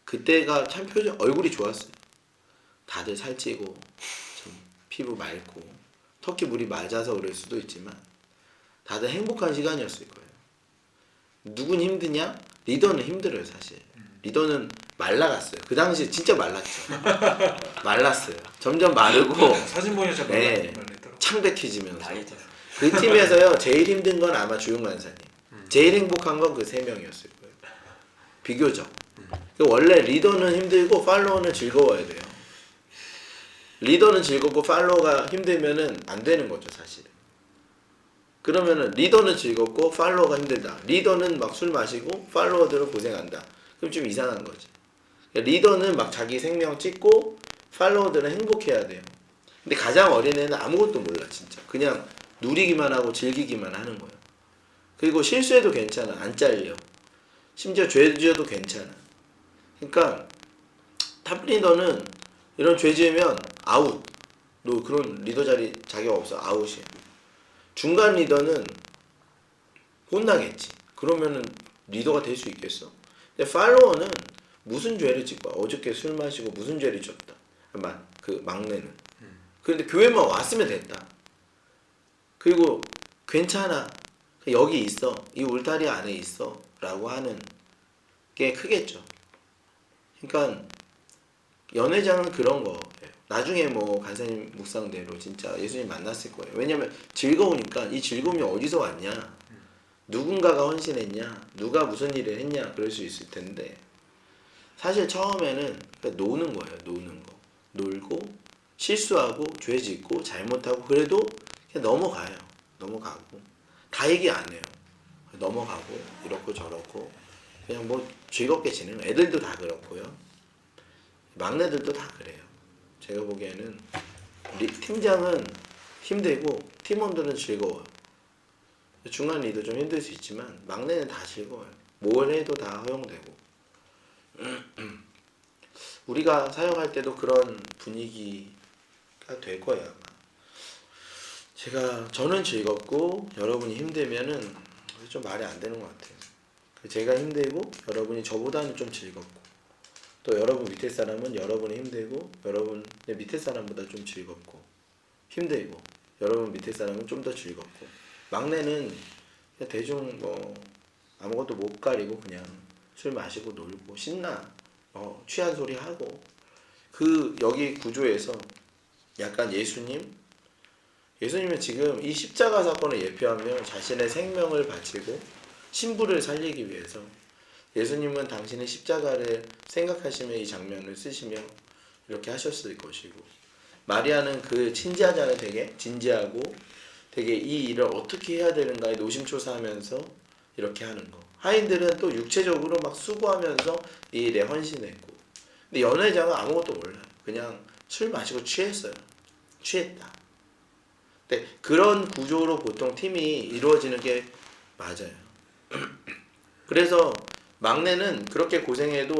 그때가 참 얼굴이 좋았어요. 다들 살찌고 좀 피부 맑고 터키 물이 맞아서 그럴 수도 있지만 다들 행복한 시간이었을 거예요. 누군 힘드냐? 리더는 힘들어요, 사실. 리더는 말라갔어요. 그 당시에 진짜 말랐죠. 말랐어요. 점점 마르고 사진 보니까 네, 말랐더라고. 창백해지면서 다이어트. 그 팀에서요 제일 힘든 건 아마 주용 간사님. 제일 행복한 건 그 3명이었을 거예요. 비교적. 원래 리더는 힘들고 팔로워는 즐거워야 돼요. 리더는 즐겁고 팔로워가 힘들면은 안 되는 거죠, 사실은. 그러면은 리더는 즐겁고 팔로워가 힘들다. 리더는 막 술 마시고 팔로워들은 고생한다. 그럼 좀 이상한 거지. 리더는 막 자기 생명 찍고 팔로워들은 행복해야 돼요. 근데 가장 어린 애는 아무것도 몰라, 진짜. 그냥 누리기만 하고 즐기기만 하는 거예요. 그리고 실수해도 괜찮아. 안 잘려. 심지어 죄 지어도 괜찮아. 그러니까 탑 리더는 이런 죄 지으면 아웃. 너 그런 리더 자격 없어. 아웃이야. 중간 리더는 혼나겠지. 그러면은 리더가 될 수 있겠어. 근데 팔로워는 무슨 죄를 짓고 어저께 술 마시고 무슨 죄를 졌다. 그 막내는. 그런데 교회만 왔으면 됐다. 그리고 괜찮아. 여기 있어. 이 울타리 안에 있어. 라고 하는 게 크겠죠. 그러니까 연회장은 그런 거예요. 나중에 뭐 간사님 묵상대로 진짜 예수님 만났을 거예요. 왜냐면 즐거우니까. 이 즐거움이 어디서 왔냐? 누군가가 헌신했냐? 누가 무슨 일을 했냐? 그럴 수 있을 텐데 사실 처음에는 그냥 노는 거예요. 노는 거. 놀고 실수하고 죄 짓고 잘못하고 그래도 그냥 넘어가요. 넘어가고 다 얘기 안 해요. 넘어가고 이렇고 저렇고 그냥 뭐 즐겁게 지내는 애들도 다 그렇고요. 막내들도 다 그래요. 제가 보기에는 팀장은 힘들고 팀원들은 즐거워요. 중간 리더 좀 힘들 수 있지만 막내는 다 즐거워요. 뭘 해도 다 허용되고 우리가 사역할 때도 그런 분위기가 될 거예요. 아마 저는 즐겁고 여러분이 힘들면은 좀 말이 안 되는 것 같아요. 제가 힘들고 여러분이 저보다는 좀 즐겁고 또 여러분 밑에 사람은 여러분이 힘들고 여러분 밑에 사람보다 좀 즐겁고 힘들고 여러분 밑에 사람은 좀 더 즐겁고 막내는 그냥 대충 뭐 아무것도 못 가리고 그냥 술 마시고 놀고 신나 취한 소리 하고 여기 구조에서 약간 예수님은 지금 이 십자가 사건을 예표하며 자신의 생명을 바치고 신부를 살리기 위해서 예수님은 당신의 십자가를 생각하시며 이 장면을 쓰시며 이렇게 하셨을 것이고 마리아는 그 진지하잖아요. 되게 진지하고 되게 이 일을 어떻게 해야 되는가에 노심초사하면서 이렇게 하는 거. 하인들은 또 육체적으로 막 수고하면서 이 일에 헌신했고 근데 연회장은 아무것도 몰라요. 그냥 술 마시고 취했어요. 취했다. 근데 그런 구조로 보통 팀이 이루어지는 게 맞아요. 그래서 막내는 그렇게 고생해도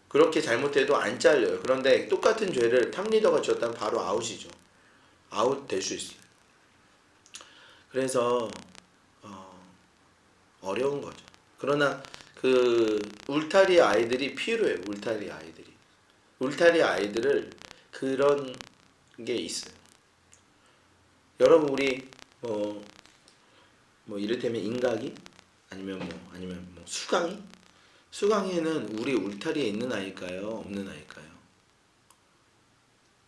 그렇게 잘못해도 안 잘려요. 그런데 똑같은 죄를 탑리더가 지었다면 바로 아웃이죠. 아웃 될 수 있어요. 그래서 어려운 거죠. 그러나 그 울타리 아이들이 필요해요. 울타리 아이들을 그런 게 있어요. 여러분 우리 뭐 이를테면 인각이 아니면 수강이? 수강이는 우리 울타리에 있는 아이일까요? 없는 아이일까요?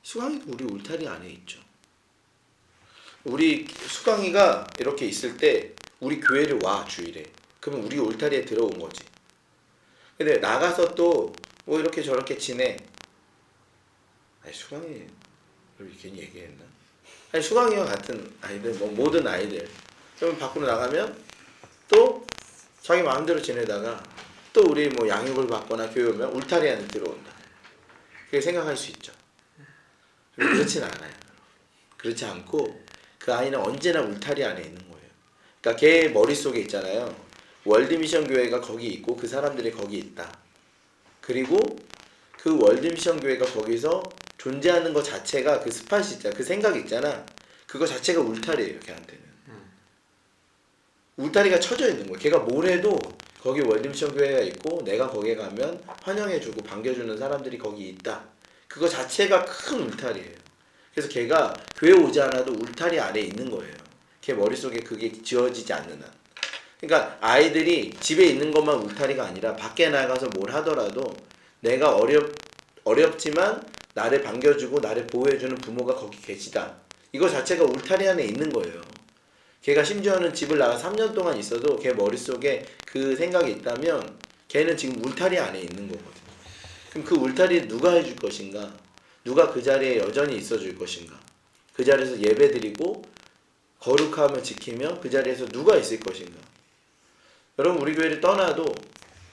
수강이도 우리 울타리 안에 있죠. 우리 수강이가 이렇게 있을 때 우리 교회를 와 주일에. 그러면 우리 울타리에 들어온 거지. 근데 나가서 또 뭐 이렇게 저렇게 지내. 아니 수강이 괜히 얘기했나? 아니 수강이와 같은 아이들 모든 아이들 그러면 밖으로 나가면 또 자기 마음대로 지내다가 또 우리 뭐 양육을 받거나 교회 오면 울타리 안에 들어온다. 그렇게 생각할 수 있죠. 그렇진 않아요. 그렇지 않고 그 아이는 언제나 울타리 안에 있는 거예요. 그러니까 걔 머릿속에 있잖아요. 월드미션 교회가 거기 있고 그 사람들이 거기 있다. 그리고 그 월드미션 교회가 거기서 존재하는 것 자체가 그 스팟이 있잖아. 그 생각이 있잖아. 그거 자체가 울타리예요. 걔한테는. 울타리가 쳐져 있는 거예요. 걔가 뭘 해도 거기 월드미션 교회가 있고 내가 거기에 가면 환영해주고 반겨주는 사람들이 거기 있다. 그거 자체가 큰 울타리예요. 그래서 걔가 교회 오지 않아도 울타리 안에 있는 거예요. 걔 머릿속에 그게 지어지지 않는 한. 그러니까 아이들이 집에 있는 것만 울타리가 아니라 밖에 나가서 뭘 하더라도 내가 어렵지만 나를 반겨주고 나를 보호해주는 부모가 거기 계시다. 이거 자체가 울타리 안에 있는 거예요. 걔가 심지어는 집을 나가 3년 동안 있어도 걔 머릿속에 그 생각이 있다면 걔는 지금 울타리 안에 있는 거거든요. 그럼 그 울타리를 누가 해줄 것인가? 누가 그 자리에 여전히 있어줄 것인가? 그 자리에서 예배드리고 거룩함을 지키며 그 자리에서 누가 있을 것인가? 여러분 우리 교회를 떠나도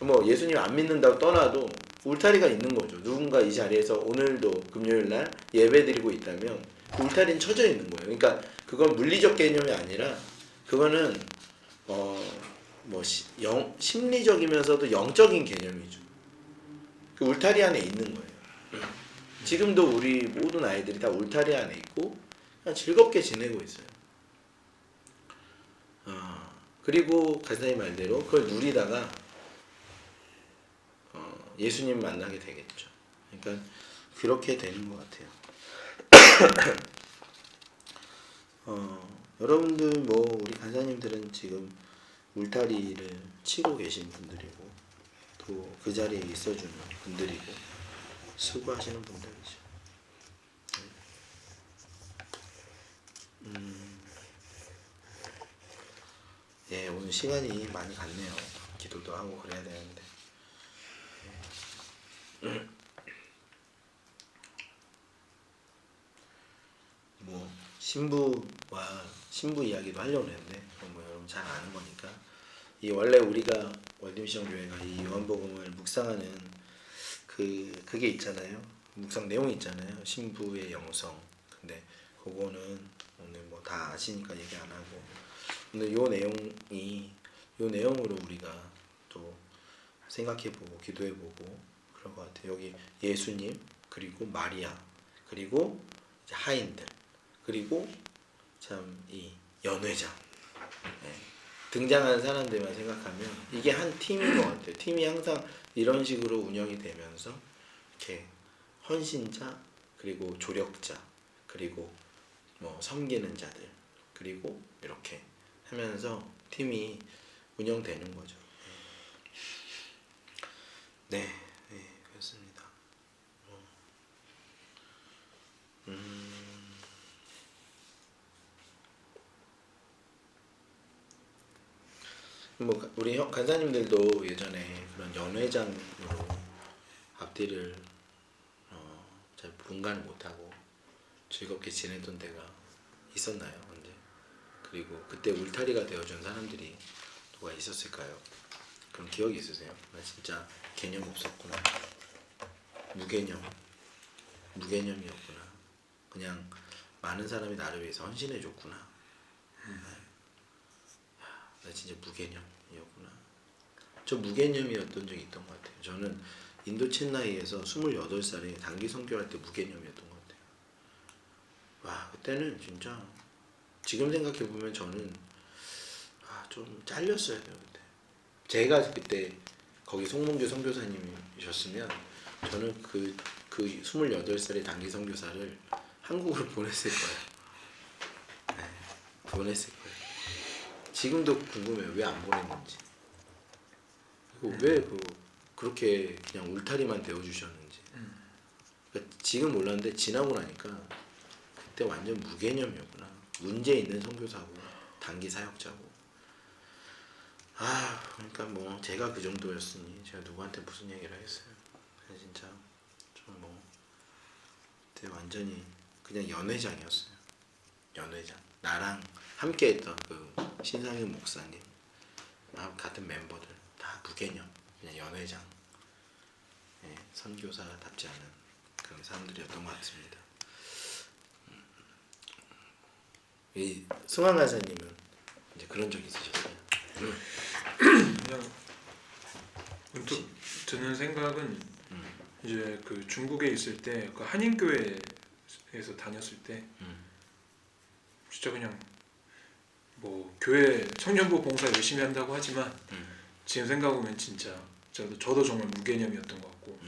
뭐 예수님 안 믿는다고 떠나도 울타리가 있는 거죠. 누군가 이 자리에서 오늘도 금요일날 예배드리고 있다면 울타리는 쳐져 있는 거예요. 그러니까 그건 물리적 개념이 아니라 그거는 심리적이면서도 영적인 개념이죠. 그 울타리 안에 있는 거예요. 지금도 우리 모든 아이들이 다 울타리 안에 있고 그냥 즐겁게 지내고 있어요. 그리고 간사님 말대로 그걸 누리다가 예수님 만나게 되겠죠. 그러니까 그렇게 되는 것 같아요. 여러분들 우리 간사님들은 지금 울타리를 치고 계신 분들이고 또 그 자리에 있어주는 분들이고 수고하시는 분들이죠. 예, 오늘 시간이 많이 갔네요. 기도도 하고 그래야 되는데. 뭐 신부 이야기도 하려고 했는데 뭐 여러분 잘 아는 거니까. 이 원래 우리가 월드미션 교회가 이 요한복음을 묵상하는 그게 있잖아요. 묵상 내용이 있잖아요. 신부의 영성. 근데 그거는 오늘 뭐 다 아시니까 얘기 안 하고, 오늘 요 내용으로 우리가 또 생각해보고 기도해보고 그럴 것 같아요. 여기 예수님, 그리고 마리아, 그리고 이제 하인들, 그리고 참 이 연회장, 예. 등장하는 사람들만 생각하면 이게 한 팀인 것 같아요. 팀이 항상 이런 식으로 운영이 되면서 이렇게 헌신자, 그리고 조력자, 그리고 뭐 섬기는 자들, 그리고 이렇게 하면서 팀이 운영되는 거죠. 네, 네, 그렇습니다. 뭐 우리 간사님들도 예전에 그런 연회장으로 앞뒤를 잘 분간을 못하고 즐겁게 지내던 때가 있었나요? 언제? 그리고 그때 울타리가 되어준 사람들이 누가 있었을까요? 그런 기억이 있으세요? 나 진짜 개념 없었구나. 무개념이었구나. 그냥 많은 사람이 나를 위해서 헌신해줬구나. 나 진짜 무개념이었구나. 저 무개념이었던 적이 있던 것 같아요. 저는 인도체나이에서 28살에 단기 선교할 때 무개념이었던 것 같아요. 와, 그때는 진짜 지금 생각해보면 저는 좀 잘렸어야 돼요. 그때 제가 그때 거기 송문교 선교사님이셨으면 저는 그 28살의 단기 선교사를 한국으로 보냈을 거예요. 네, 보냈을 거예요. 지금도 궁금해요. 왜 안 보냈는지. 그리고 왜 그렇게 그냥 울타리만 데워주셨는지. 그러니까 지금 몰랐는데 지나고 나니까 그때 완전 무개념이었구나. 문제 있는 선교사고 단기 사역자고. 그러니까 뭐 제가 그 정도였으니 제가 누구한테 무슨 얘기를 하겠어요. 그냥 진짜 좀 뭐 그때 완전히 그냥 연회장이었어요. 연회장. 나랑 함께했던 그 신상현 목사님, 같은 멤버들 다 무개념, 그냥 연회장, 예, 선교사답지 않은 그런 사람들이었던 것 같습니다. 이 승환 간사님은 이제 그런 적 있으셨어요? 그냥 문득 드는 생각은 이제 그 중국에 있을 때 그 한인교회에서 다녔을 때 진짜 그냥 뭐 교회 청년부 봉사 열심히 한다고 하지만 지금 생각하면 진짜 저도 정말 무개념이었던 것 같고,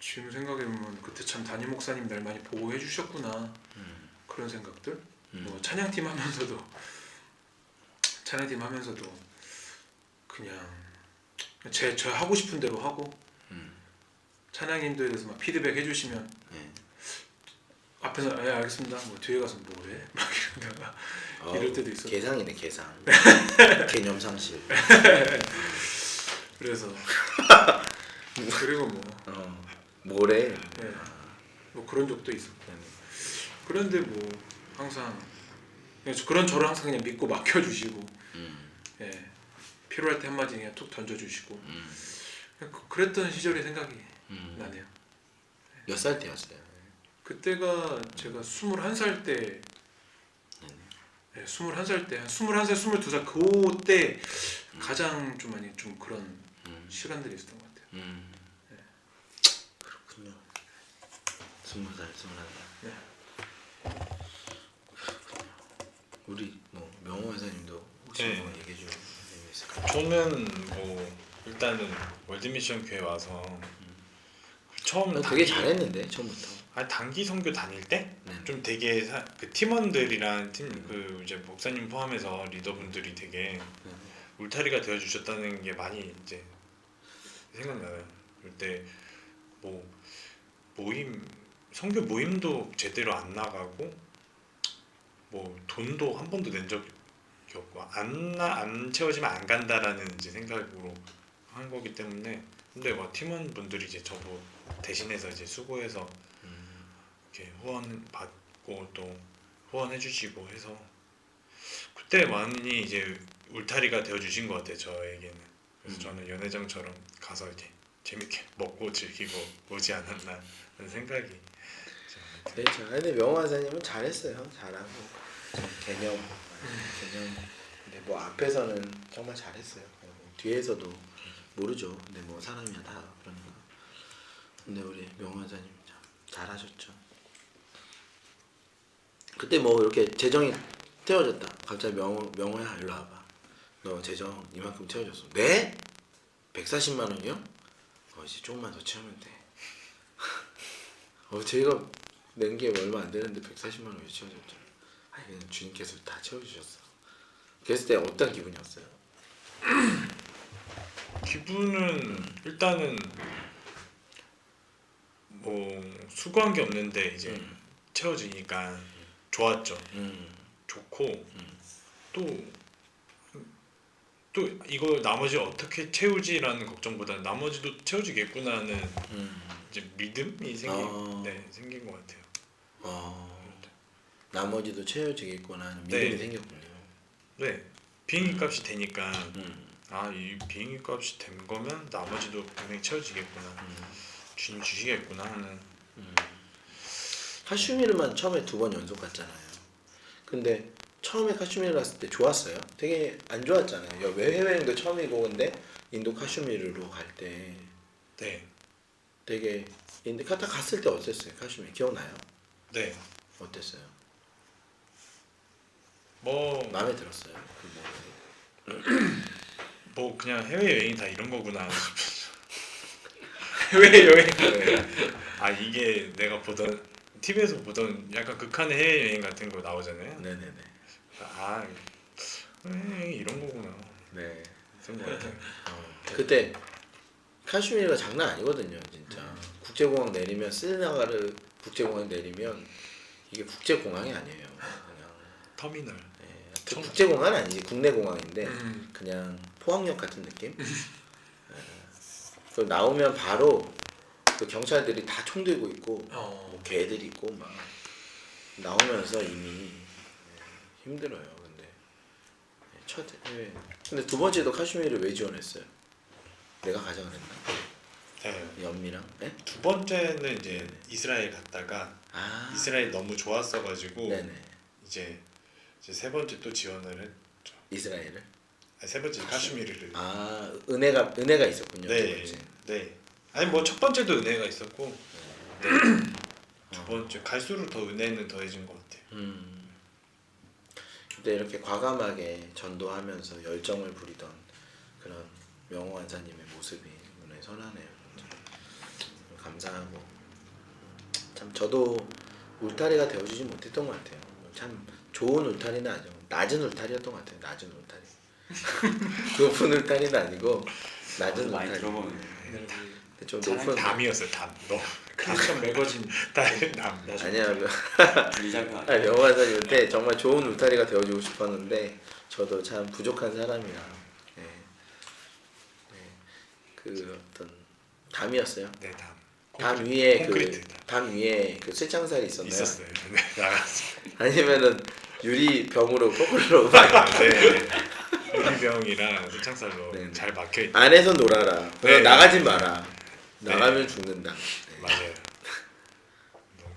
지금 생각해보면 그때 참 담임 목사님 날 많이 보호해 주셨구나, 그런 생각들. 뭐 찬양팀 하면서도 그냥 저 하고 싶은 대로 하고, 찬양 인도에 대해서 막 피드백 해주시면 앞에서 알겠습니다, 뭐 뒤에 가서 뭐해? 막 이러다가 이럴 때도 있었고. 계상이네, 계상. 개념 상실. 그래서 그리고 뭐래? 네, 뭐 그런 적도 있었고. 그런데 뭐 항상 그런 저를 항상 그냥 믿고 맡겨주시고, 예, 필요할 때 한마디 그냥 툭 던져주시고, 그랬던 시절이 생각이 나네요. 몇 살 때였어요? 그때가 제가 21살 때, 네, 21살 때, 한 21살, 22살 그때 가장 좀 많이 좀 그런 시간들이 있었던 것 같아요. 네. 그렇군요. 20살, 21살. 네. 그렇군요. 우리 뭐 명호 회사님도 혹시 네. 뭐 얘기해 줄 내용 있을까요? 저는 뭐 일단은 월드미션 교회 와서 처음 되게 잘했는데 처음부터. 단기 선교 다닐 때 네. 좀 되게 그 팀원들이랑 그 이제 목사님 포함해서 리더분들이 되게 울타리가 되어 주셨다는 게 많이 이제 생각나요. 그때 뭐 모임 성교 모임도 제대로 안 나가고 뭐 돈도 한 번도 낸 적이 없고 안 채워지면 안 간다라는 이제 생각으로 한 거기 때문에 근데 막 팀원분들이 이제 저도 대신해서 이제 수고해서 이렇게 후원 받고 또 후원해 주시고 해서 그때 많이 이제 울타리가 되어 주신 것 같아요 저에게는. 그래서 저는 연회장처럼 가서 이제 재밌게 먹고 즐기고 오지 않았나 하는 생각이 네, 근데 명화사님은 잘했어요. 잘하고 개념. 근데 뭐 앞에서는 정말 잘했어요. 뒤에서도 모르죠. 근데 뭐 사람이야 다 그러니까. 근데 우리 명화사님 참 잘하셨죠. 그때 뭐 이렇게 재정이 태워졌다. 갑자기 명호야 일로 와봐. 너 재정 이만큼 태워졌어. 네? 140만 원이요? 이제 조금만 더 채우면 돼. 저희가 낸 게 얼마 안 되는데 140만 원이 채워졌죠. 아니 그냥 주님께서 다 채워주셨어. 그랬을 때 어떤 기분이었어요? 기분은 일단은 뭐 수고한 게 없는데 이제 채워지니까 좋았죠. 좋고 또 이거 나머지 어떻게 채우지라는 걱정보다 나머지도 채워지겠구나 하는 이제 믿음이 생긴 것 같아요. 나머지도 채워지겠구나 하는 믿음이 네. 생겼군요. 네, 비행기 값이 되니까 이 비행기 값이 된 거면 나머지도 분명히 채워지겠구나. 주님 주시겠구나 하는. 카슈미르만 처음에 2번 연속 갔잖아요. 근데 처음에 카슈미르 갔을 때 좋았어요. 되게 안 좋았잖아요. 해외여행도 처음이고 근데 인도 카슈미르로 갈 때 네, 되게 인도 딱 갔을 때 어땠어요? 카슈미르 기억나요? 네. 어땠어요? 뭐 마음에 들었어요? 뭐 그냥 해외 여행이 다 이런 거구나. 해외 여행. 이게 내가 보던 TV에서 보던 약간 극한의 해외 여행 같은 거 나오잖아요. 네네네. 여행이 이런 거구나. 네. 생각해요. 그때 카슈미르가 장난 아니거든요, 진짜. 국제공항 내리면 스리나가르 국제공항 내리면 이게 국제공항이 아니에요. 그냥 터미널. 국제공항은 아니지 국내 공항인데 그냥 포항역 같은 느낌. 그 나오면 바로 그 경찰들이 다 총 들고 있고 뭐 개들이 있고 막 나오면서 이미 힘들어요. 근데 첫 해외. 근데 두 번째도 카슈미르 왜 지원했어요? 내가 가자 그랬나? 네. 연미랑? 네? 두 번째는 이제 이스라엘 갔다가 이스라엘 너무 좋았어가지고 네네. 이제 세 번째 또 지원을 했죠. 이스라엘을? 세 번째 카슈미르를. 은혜가 있었군요. 두 네, 번째. 네. 아니 뭐 첫 번째도 은혜가 있었고 두 번째 갈수록 더 은혜는 더해진 것 같아요. 그때 이렇게 과감하게 전도하면서 열정을 부리던 그런 명호 원사님의 모습이 눈에 선하네요. 감사하고 참 저도 울타리가 되어주지 못했던 것 같아요. 참 좋은 울타리는 아니고 낮은 울타리였던 것 같아요. 낮은 울타리. 높은 울타리는 아니고 낮은 많이 울타리. 들어보면 좀 높은 담이었어요. 담. 크리스천 매거진 담. 아니야. 분리장면 아니 명호원사님한테 정말 좋은 울타리가 되어주고 싶었는데 저도 참 부족한 사람이라 그 어떤 담이었어요. 네, 담. 담 위에 콘크리트. 담 위에 그 쇠창살이 있었나요? 있었어요. 네, 나갔어. 아니면은 유리병으로 거꾸로 네. 유리병이랑 쇠창살로 네. 잘 막혀 있. 안에서 놀아라. 네. 나가지 마라. 네. 나가면 죽는다. 맞아요.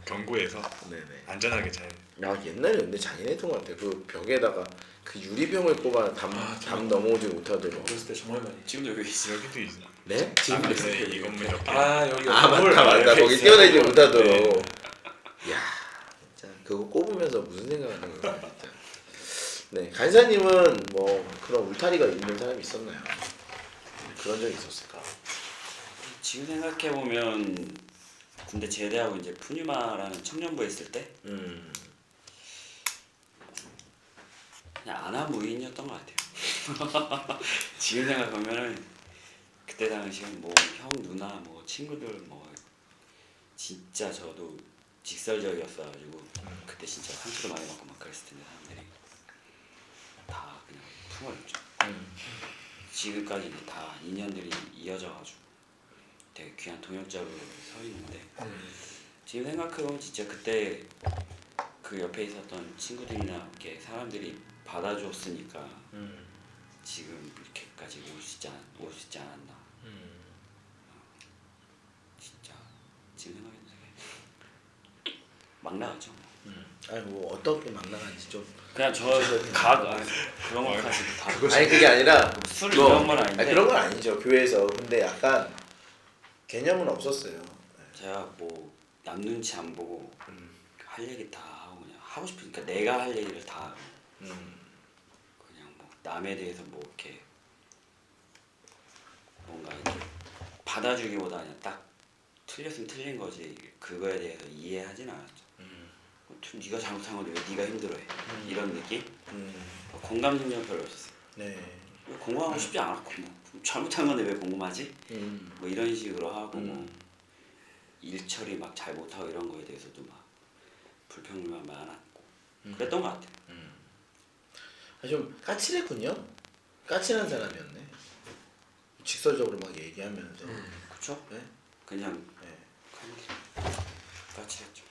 경고해서 네네. 안전하게 잘. 옛날에 근데 잔인했던 것 같아요. 그 벽에다가 그 유리병을 꼽아 담 넘어오지 못하도록. 어렸을 때 정말 많이. 지금도 여기 있어. 여기도 있어. 네? 지금 네, 이 건물 옆에. 여기 맞다. 거기 뛰어내지 못하도록. 야, 진짜 그거 꼽으면서 무슨 생각하는 거야, 진짜. 네, 간사님은 뭐 그런 울타리가 있는 사람이 있었나요? 그런 적이 있었을까? 지금 생각해 보면 군대 제대하고 이제 푸니마라는 청년부에 있을 때 그냥 아나무인이었던 것 같아요. 지금 생각하면은 그때 당시에 뭐 형 누나 뭐 친구들 뭐 진짜 저도 직설적이었어가지고 그때 진짜 상처도 많이 받고 막 그랬을 텐데 사람들이 다 그냥 품어줬죠. 지금까지 이제 다 인연들이 이어져가지고 되게 귀한 동역자로 서 있는데 지금 생각해보면 진짜 그때 그 옆에 있었던 친구들이나 이렇게 사람들이 받아줬으니까 지금 이렇게까지 올 수 있지 않았나. 진짜 지금 생각해도 되게 막 나갔죠. 아니 뭐 어떻게 막 나간지 좀. 그냥 그런 것까지 다 아니 그게 아니라 술 이런 건 아닌데 아니, 그런 건 아니죠 교회에서. 근데 약간 개념은 없었어요. 제가 뭐 남 눈치 안 보고 할 얘기 다 하고 그냥 하고 싶으니까 내가 할 얘기를 다 하고 그냥 뭐 남에 대해서 뭐 이렇게 뭔가 이렇게 받아주기보다 그냥 딱 틀렸으면 틀린 거지 그거에 대해서 이해하진 않았죠. 네가 잘못한 건데 왜 네가 힘들어해? 이런 느낌? 공감 능력 별로 없었어요. 네. 공감하고 싶지 않았고 뭐 잘못한 건데 왜 궁금하지? 뭐 이런 식으로 하고 뭐 일 처리 막 잘 못하고 이런 거에 대해서도 막 불평만 많았고 그랬던 것 같아요. 좀 까칠했군요. 까칠한 사람이었네. 직설적으로 막 얘기하면서. 그쵸? 네. 그냥 네. 까칠했죠.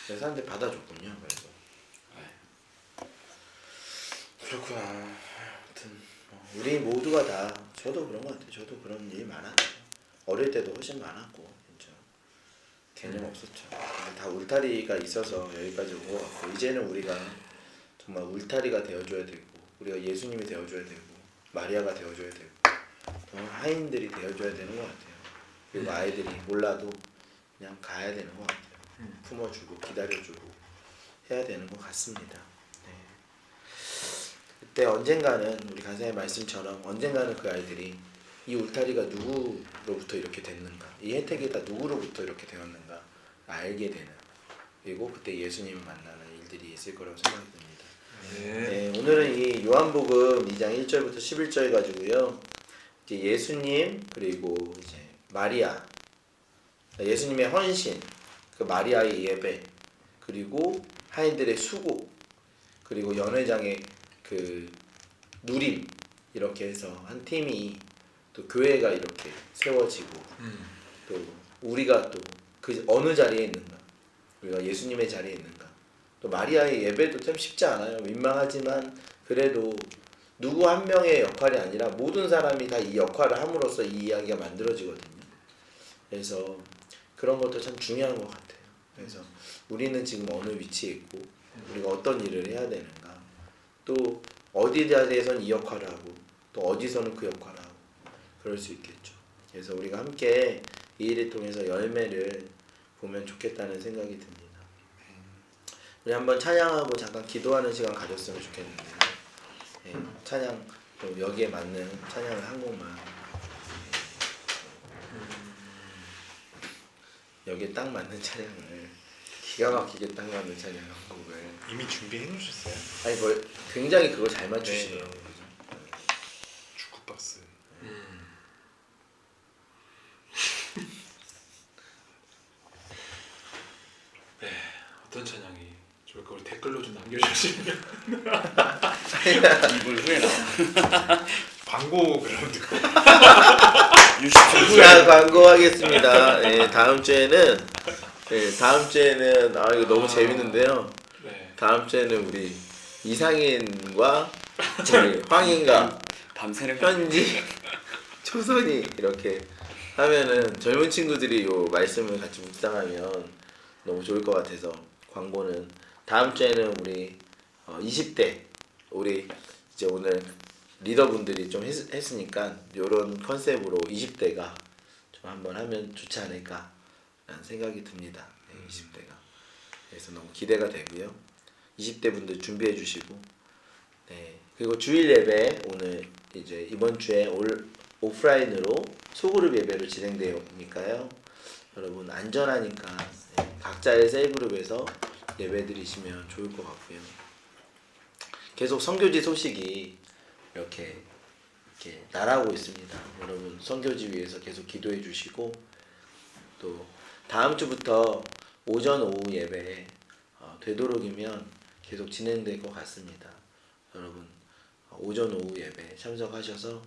그래서 사람들이 받아줬군요. 그래서. 네. 그렇구나. 아무튼 우리 모두가 다 저도 그런 것 같아요. 저도 그런 일이 많았죠. 어릴 때도 훨씬 많았고 진짜 개념 없었죠. 근데 다 울타리가 있어서 여기까지 온 것 같고 이제는 우리가 정말 울타리가 되어줘야 되고 우리가 예수님이 되어줘야 되고 마리아가 되어줘야 되고 또 하인들이 되어줘야 되는 것 같아요. 그리고 아이들이 몰라도 그냥 가야 되는 것 같아요. 품어주고 기다려주고 해야 되는 것 같습니다. 네. 그때 언젠가는 우리 간사의 말씀처럼 언젠가는 그 아이들이 이 울타리가 누구로부터 이렇게 됐는가, 이 혜택이 다 누구로부터 이렇게 되었는가 알게 되는, 그리고 그때 예수님을 만나는 일들이 있을 거라고 생각이 듭니다. 네, 오늘은 이 요한복음 2장 1절부터 11절 가지고요. 이제 예수님 그리고 이제 마리아, 예수님의 헌신, 그 마리아의 예배, 그리고 하인들의 수고, 그리고 연회장의 그 누림 이렇게 해서 한 팀이 또 교회가 이렇게 세워지고 또 우리가 또 그 어느 자리에 있는가, 우리가 예수님의 자리에 있는가, 또 마리아의 예배도 참 쉽지 않아요. 민망하지만 그래도 누구 한 명의 역할이 아니라 모든 사람이 다 이 역할을 함으로써 이 이야기가 만들어지거든요. 그래서 그런 것도 참 중요한 것 같아요. 그래서 우리는 지금 어느 위치에 있고 우리가 어떤 일을 해야 되는가, 또 어디 자리에선 이 역할을 하고 또 어디서는 그 역할을 하고 그럴 수 있겠죠. 그래서 우리가 함께 이 일을 통해서 열매를 보면 좋겠다는 생각이 듭니다. 우리 한번 찬양하고 잠깐 기도하는 시간 가졌으면 좋겠는데, 네, 찬양 또 여기에 맞는 찬양을 한 곡만, 여기에 딱 맞는 찬양을, 기가 막히게 딱 맞는 찬양 한 곡을 이미 준비해 놓으셨어요? 아니 뭐 굉장히 그걸 잘 맞추시더라고요. 축구 박스. 어떤 찬양이 좋을까 우리 댓글로 좀 남겨주시면. 이불 후에 나와. 광고 그럼 듣고. 자, 광고하겠습니다. 네, 다음 주에는 아 이거 너무 재밌는데요. 네. 다음 주에는 우리 이상인과 우리 황인과 밤새는 현지 초선이 이렇게 하면은 젊은 친구들이 요 말씀을 같이 묵상하면 너무 좋을 것 같아서 광고는 다음 주에는 우리 20대 우리 이제 오늘 리더분들이 좀 했으니까 요런 컨셉으로 20대가 좀 한번 하면 좋지 않을까 라는 생각이 듭니다. 네, 20대가. 그래서 너무 기대가 되고요. 20대 분들 준비해 주시고, 네, 그리고 주일 예배 오늘 이제 이번 주에 오프라인으로 소그룹 예배로 진행되니까요. 여러분 안전하니까 네, 각자의 셀그룹에서 예배 드리시면 좋을 것 같고요. 계속 선교지 소식이 이렇게 날아오고 있습니다. 여러분 선교지 위해서 계속 기도해 주시고 또 다음 주부터 오전 오후 예배 되도록이면 계속 진행될 것 같습니다. 여러분 오전 오후 예배 참석하셔서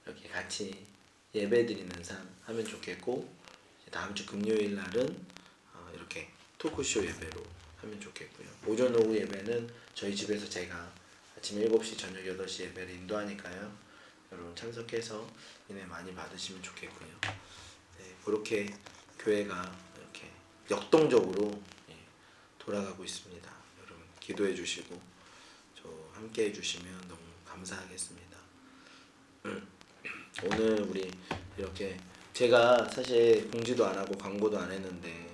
이렇게 같이 예배 드리는 삶 하면 좋겠고, 다음 주 금요일 날은 이렇게 토크쇼 예배로 하면 좋겠고요. 오전 오후 예배는 저희 집에서 제가 아침 7시 저녁 8시 예배를 인도하니까요. 여러분 참석해서 은혜 많이 받으시면 좋겠고요. 네, 그렇게 교회가 이렇게 역동적으로 돌아가고 있습니다. 여러분 기도해 주시고 저 함께 해 주시면 너무 감사하겠습니다. 오늘 우리 이렇게 제가 사실 공지도 안 하고 광고도 안 했는데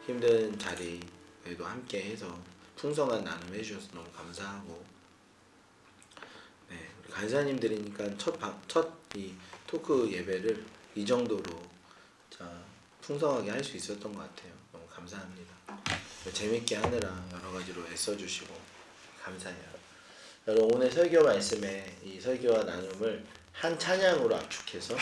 힘든 자리 그래도 함께 해서 풍성한 나눔 해주셔서 너무 감사하고, 네, 우리 간사님들이니까 첫 이 토크 예배를 이 정도로 풍성하게 할 수 있었던 것 같아요. 너무 감사합니다. 재밌게 하느라 여러 가지로 애써주시고 감사해요. 여러분 오늘 설교 말씀에 이 설교와 나눔을 한 찬양으로 압축해서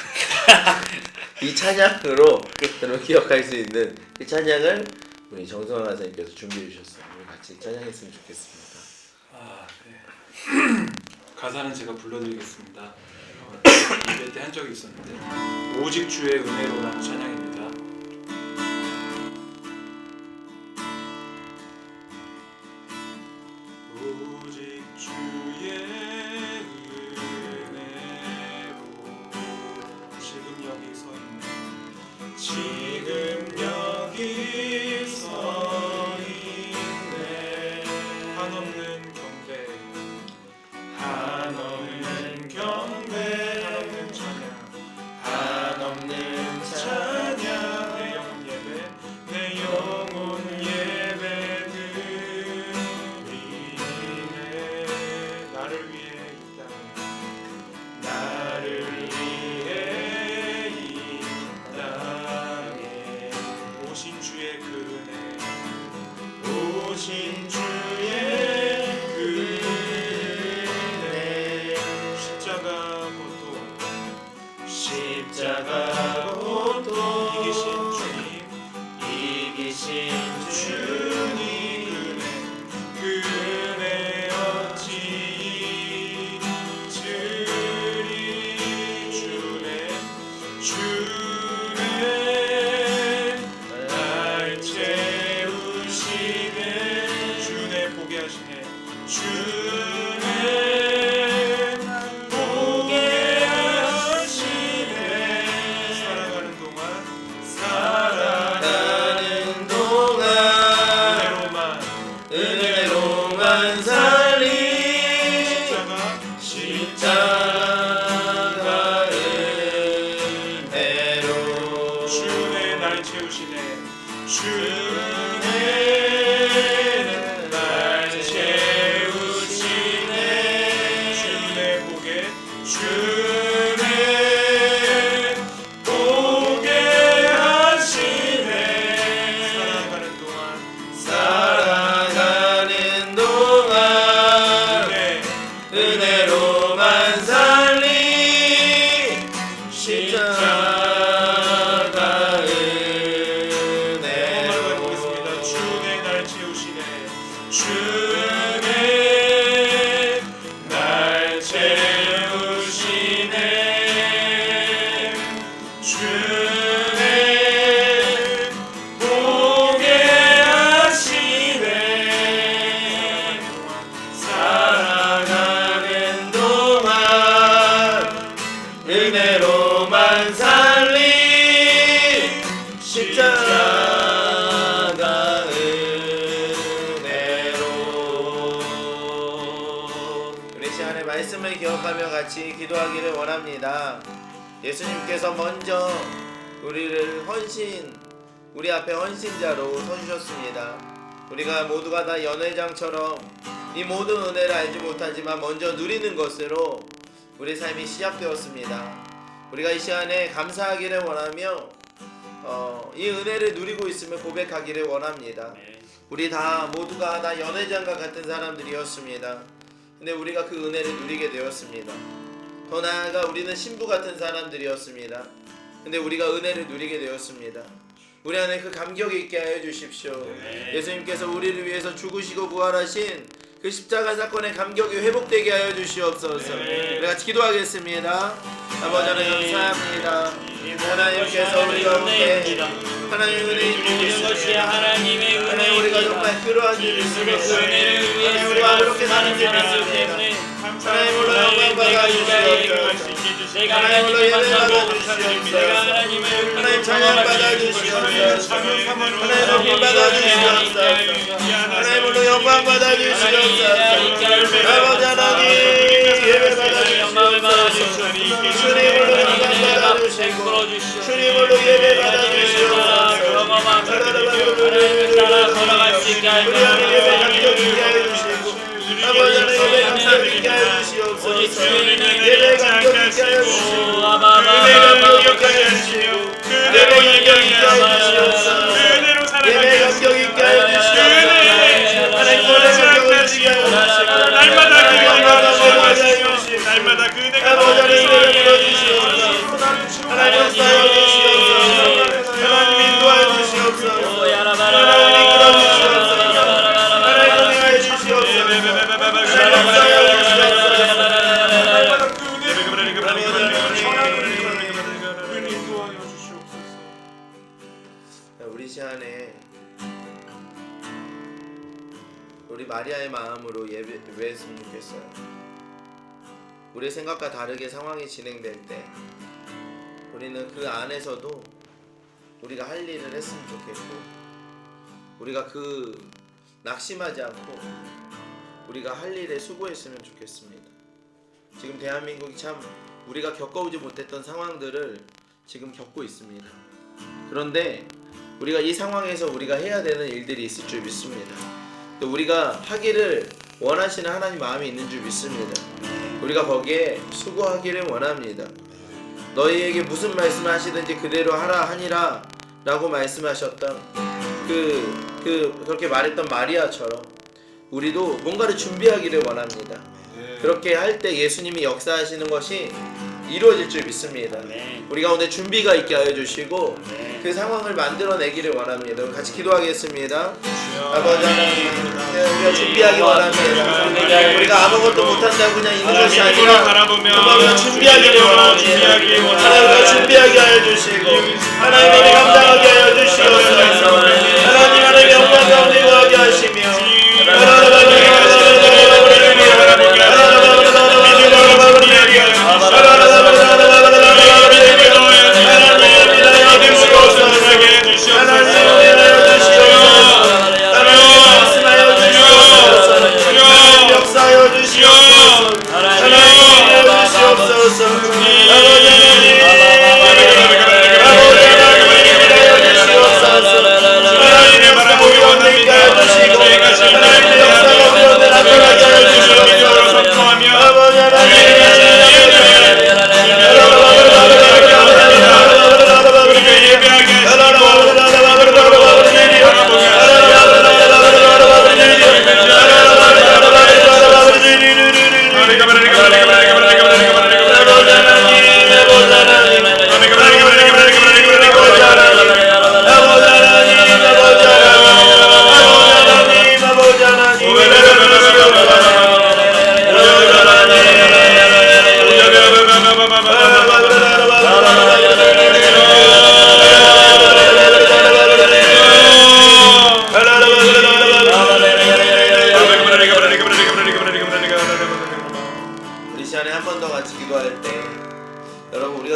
이 찬양으로 여러분 기억할 수 있는 이 찬양을 우리 정성환 간사님께서 준비해 주셨어요. 우리 같이 찬양했으면 좋겠습니다. 네. 가사는 제가 불러드리겠습니다. 예배 때 한 적이 있었는데 오직 주의 은혜로라는 찬양입니다. 오직 주의 은혜로 지금 여기 서 있네. 지금 여기 서 있네. 한없는 경배, 한없는 경배, 한없는 찬양, 한없는 찬양. 내 영혼 예배, 내 영혼 예배 드리네. 나를 위해 이 땅에, 나를 위해 이 땅에 오신 주의 그 은혜, 오신 주의 그 은혜. 십자가 고통, 십자가 고통, 이기신 주님, 이기신 주님 그 은혜 어찌 잊으리. 주네 날 채우시네. 주네 보게 하시네. 주네 보게 하시네. 살아가는 동안, 살아가는 동안 은혜로만 살리. 십자가 은혜로 주네 날 채우시네. 주네 날 채우시네. 주네 보게, 주네 보게 하시네. 살아가는 동안, 살아가는 동안 은혜로만 살리. 십자가 은혜로 보겠습니다. 주네 날 채우시네. 주네 날 채우시네. 주네 보게 하시네. 살아가는 동안 은혜로만 살리. 십자가 은혜로. 우리 시간에 말씀을 기억하며 같이 기도하기를 원합니다. 예수님께서 먼저 우리를 우리 앞에 헌신자로 서주셨습니다. 우리가 모두가 다 연회장처럼 이 모든 은혜를 알지 못하지만 먼저 누리는 것으로 우리 삶이 시작되었습니다. 우리가 이 시간에 감사하기를 원하며 이 은혜를 누리고 있음을 고백하기를 원합니다. 우리 모두가 다 연회장과 같은 사람들이었습니다. 근데 우리가 그 은혜를 누리게 되었습니다. 더 나아가 우리는 신부 같은 사람들이었습니다. 근데 우리가 은혜를 누리게 되었습니다. 우리 안에 그 감격이 있게 하여 주십시오. 예수님께서 우리를 위해서 죽으시고 부활하신 그 십자가 사건의 감격이 회복되게 하여 주시옵소서. 우리 같이 기도하겠습니다. 아버지 하나님 감사합니다. 하나님께서 우리 가운데 하나님의 은혜인 모든 것이 하나님의 하나님 우리가 정말 그러한 일을 있으면서 하나님 우리가 그렇게 사는 일을 때문에 하나님 물론 영광 받아 주시옵소서. 하나님 물론 예배 받아 주시옵소서. 하나님 찬양 받아 주시옵소서. 하나님 높임 받아 주시옵소서. 하나님 물론 영광 받아 주시옵소서. 아버지 하나님 예배 받아 주시옵소서. 주님 물론 영광 받아 주시고 주님 물론 예배 받아 주시옵소서. 우리 안에 예배 감격 있게 하여 주시고 아버지 하나님 예배 감격 있게 하여 주시옵소서. 예배 감격 있게 하여 주시고 예배 감격 있게 하여 주시고 예배 감격 있게 하여 주시옵소서. 예배 감격 있게 하여 주시옵소서. 하나님 노래 감격을 주게 하여 주시고 날마다 그 영광을 주시고 날마다 그 은혜가 아버지 하나님 예배 불러주시옵소서. 하나님 역사하여 주시옵소서. 하나님 인도하여 주시옵소서. 하나님 이끌어 주시옵소서. 하나님 은혜하여 주시옵소서. 하나님 역사하여 주시옵소서. 우리 시간에 우리 마리아의 마음으로 예배했으면 좋겠어요. 우리의 생각과 다르게 상황이 진행될 때 우리는 그 안에서도 우리가 할 일을 했으면 좋겠고 우리가 낙심하지 않고 우리가 할 일에 수고했으면 좋겠습니다. 지금 대한민국이 참 우리가 겪어오지 못했던 상황들을 지금 겪고 있습니다. 그런데 우리가 이 상황에서 우리가 해야 되는 일들이 있을 줄 믿습니다. 우리가 하기를 원하시는 하나님 마음이 있는 줄 믿습니다. 우리가 거기에 수고하기를 원합니다. 너희에게 무슨 말씀을 하시든지 그대로 하라 하니라 라고 말씀하셨던 그렇게 말했던 마리아처럼 우리도 뭔가를 준비하기를 원합니다. 그렇게 할 때 예수님이 역사하시는 것이 이루어질 줄 믿습니다. 우리 가운데 준비가 있게 하여 주시고 그 상황을 만들어내기를 원합니다. 같이 기도하겠습니다. 아버지 하나님 우리가 준비하기 원합니다. 우리가 아무것도 못한다고 그냥 있는 것이 아니라 정말 우리가 준비하기를 원합니다. 하나님 우리가 준비하게 하여 주시고 하나님 우리 감당하게 하여 주시옵소서. 하나님 하나님 영광 가운데 거하게 하시며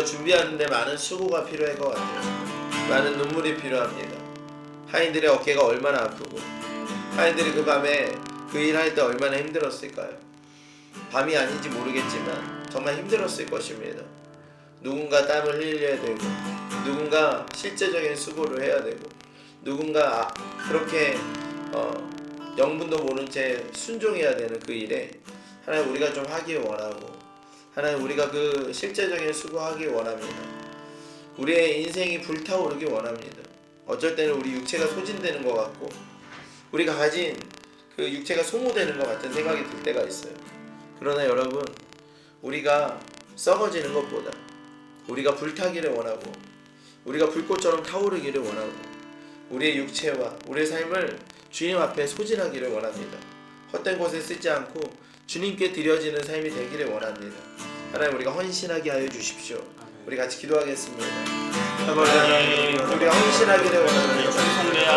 준비하는데 많은 수고가 필요할 것 같아요. 많은 눈물이 필요합니다. 하인들의 어깨가 얼마나 아프고 하인들이 그 밤에 그 일할 때 얼마나 힘들었을까요? 밤이 아닌지 모르겠지만 정말 힘들었을 것입니다. 누군가 땀을 흘려야 되고 누군가 실제적인 수고를 해야 되고 누군가 그렇게 영분도 모른 채 순종해야 되는 그 일에 하나님 우리가 좀 하길 원하고 하나님 우리가 그 실제적인 수고하길 원합니다. 우리의 인생이 불타오르길 원합니다. 어쩔 때는 우리 육체가 소진되는 것 같고 우리가 가진 그 육체가 소모되는 것 같은 생각이 들 때가 있어요. 그러나 여러분 우리가 썩어지는 것보다 우리가 불타기를 원하고 우리가 불꽃처럼 타오르기를 원하고 우리의 육체와 우리의 삶을 주님 앞에 소진하기를 원합니다. 헛된 곳에 쓰지 않고 주님께 드려지는 삶이 되기를 원합니다. 하나님, 우리가 헌신하게 하여 주십시오. 우리 같이 기도하겠습니다. 아버지 하나님, 우리가 헌신하기를 원합니다.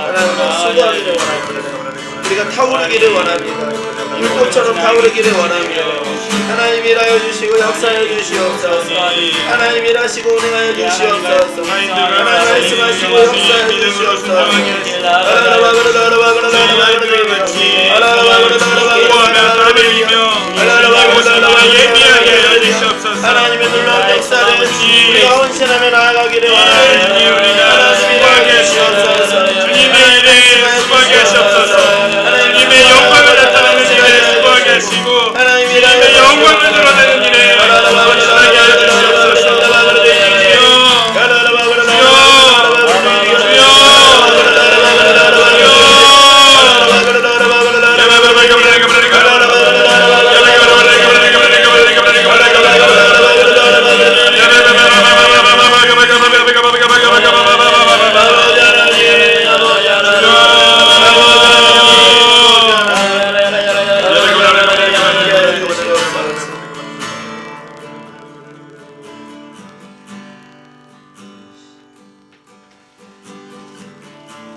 하나님, 우리가 수고하기를 원합니다. 우리가 타오르기를 원합니다. 불꽃처럼 타오르기를 원합니다. 하나님 일하여 주시고 역사하여 주시옵소서. 하나님 일하시고 운행하여 주시옵소서. 하나님 말씀하시고 역사하여 주시옵소서. 하나님의 놀라운 역사를 우리가 헌신하며 나아가기를 원합니다. 하나님 일하여 주시옵소서. 주님의 일에 수고하게 하시옵소서. 주님의 영광을 나타내는 일에 수고하게 하시고 주님의 영광을 드러내는 일에 헌신하게 하여 주시옵소서.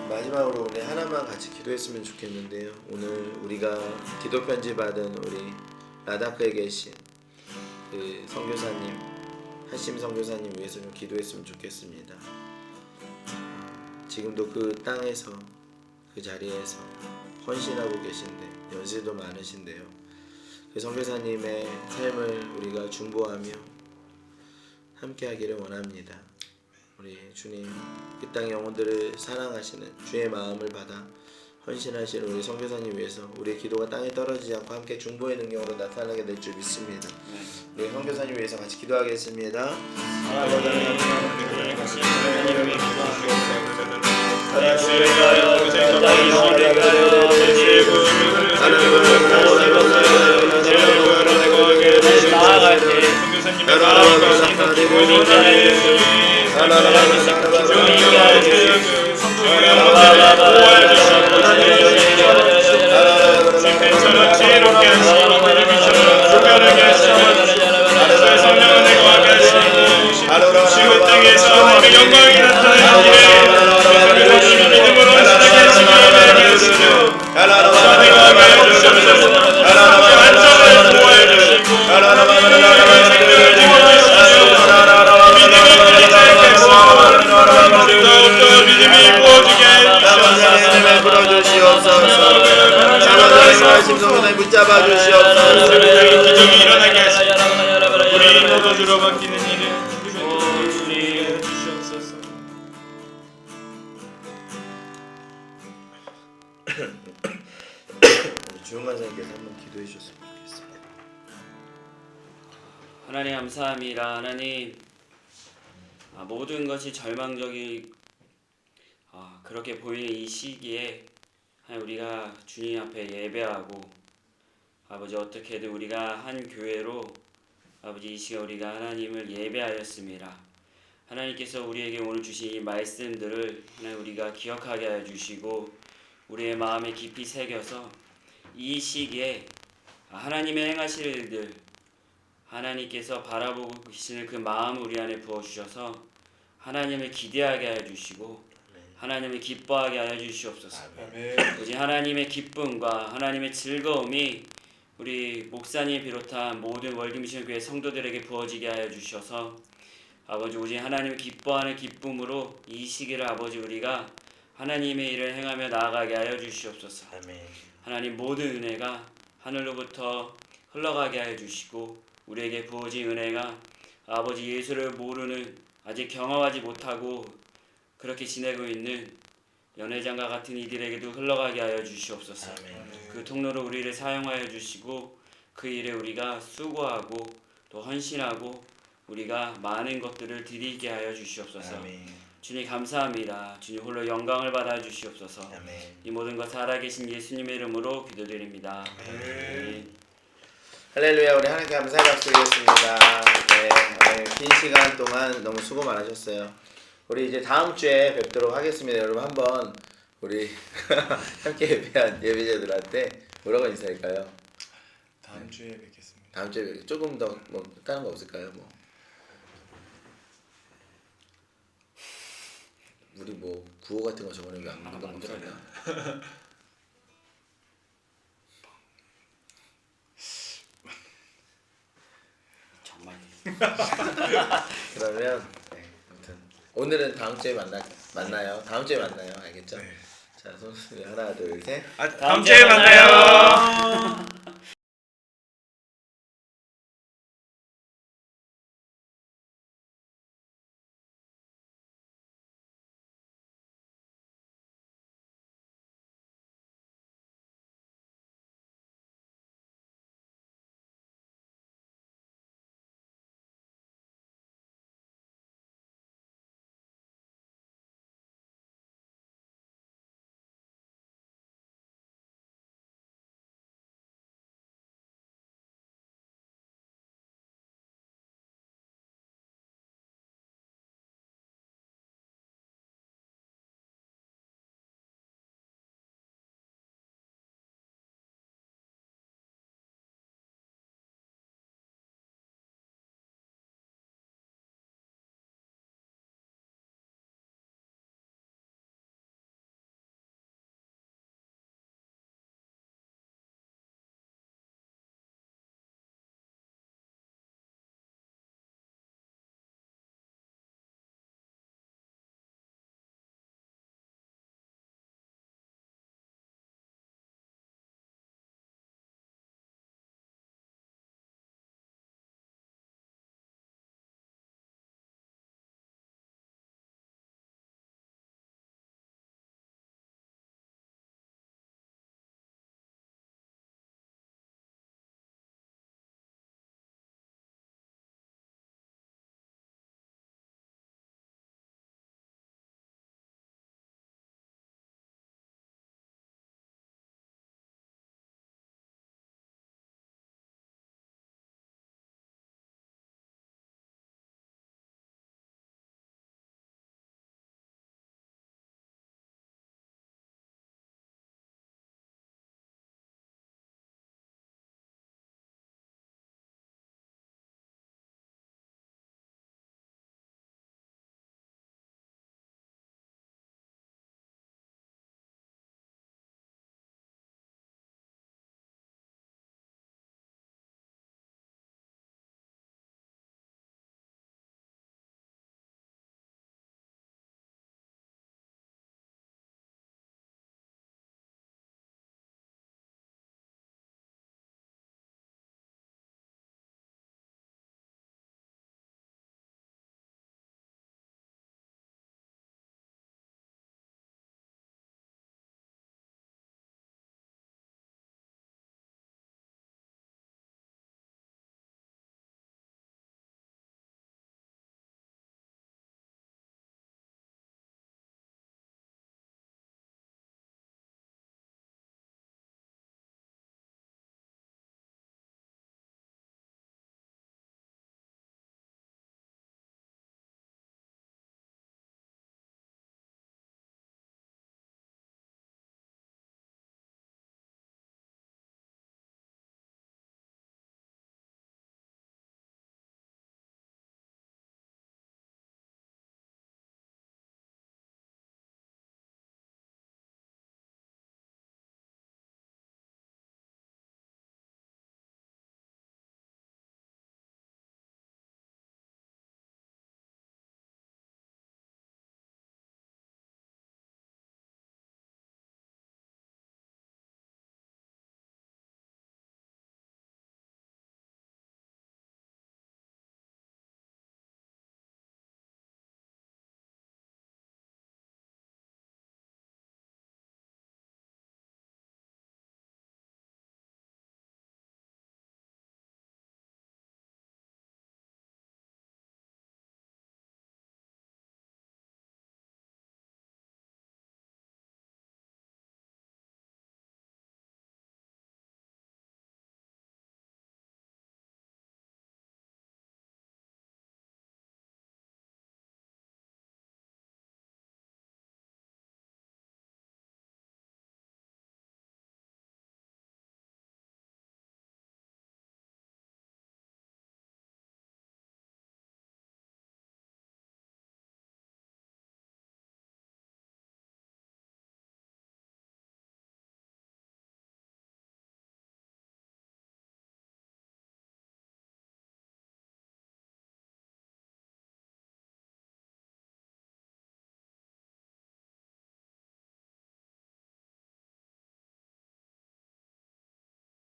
마지막으로 우리 하나만 같이 기도했으면 좋겠는데요. 오늘 우리가 기도 편지 받은 우리 라다크에 계신 그 선교사님, 하심 선교사님 위해서 좀 기도했으면 좋겠습니다. 지금도 그 땅에서 그 자리에서 헌신하고 계신데 연세도 많으신데요. 그 선교사님의 삶을 우리가 중보하며 함께하기를 원합니다. 우리 주님, 그 땅의 영혼들을 사랑하시는 주의 마음을 받아 헌신하시는 우리 선교사님 위해서 우리의 기도가 땅에 떨어지지 않고 함께 중보의 능력으로 나타나게 될 줄 믿습니다. 우리 선교사님 위해서 같이 기도하겠습니다. 심성사님 붙잡아 주시옵소서. 기적이 일어나게 하시고 우리 포도주로 바뀌는 일을 주님 주시옵소서. 우리 주영 간사님께서 한번 기도해 주셨으면 좋겠습니다. 하나님 감사합니다. 하나님, 모든 것이 절망적이 그렇게 보이는 이 시기에 우리가 주님 앞에 예배하고 아버지 어떻게든 우리가 한 교회로 아버지 이 시간 우리가 하나님을 예배하였습니다. 하나님께서 우리에게 오늘 주신 이 말씀들을 하나님 우리가 기억하게 하여 주시고 우리의 마음에 깊이 새겨서 이 시기에 하나님의 행하실 일들 하나님께서 바라보고 계시는 그 마음을 우리 안에 부어주셔서 하나님을 기대하게 하여 주시고 하나님을 기뻐하게 하여 주시옵소서. 오직 하나님의 기쁨과 하나님의 즐거움이 우리 목사님 비롯한 모든 월드미션교회 성도들에게 부어지게 하여 주셔서 아버지 오직 하나님을 기뻐하는 기쁨으로 이 시기를 아버지 우리가 하나님의 일을 행하며 나아가게 하여 주시옵소서. 하나님 모든 은혜가 하늘로부터 흘러가게 하여 주시고 우리에게 부어진 은혜가 아버지 예수를 모르는 아직 경험하지 못하고 그렇게 지내고 있는 연회장과 같은 이들에게도 흘러가게 하여 주시옵소서. 그 통로로 우리를 사용하여 주시고 그 일에 우리가 수고하고 또 헌신하고 우리가 많은 것들을 드리게 하여 주시옵소서. 주님 감사합니다. 주님 홀로 영광을 받아 주시옵소서. 이 모든 것 살아계신 예수님의 이름으로 기도드립니다. 할렐루야. 우리 하나님께 감사의 박수 드리겠습니다. 긴 시간 동안 너무 수고 많으셨어요. 우리 이제 다음 주에 뵙도록 하겠습니다. 여러분 한번 우리 함께 예배한 예배자들한테 뭐라고 인사할까요? 다음 주에 뵙겠습니다. 다음 주에 조금 더 뭐 다른 거 없을까요? 뭐 우리 뭐 구호 같은 거 저번에 왜안 만들었나? 정말 그러면 네, 아무튼 오늘은 다음 주에 만나요. 다음 주에 만나요. 알겠죠? 네. 자, 손 하나 둘 셋. 다음 주에 만나요.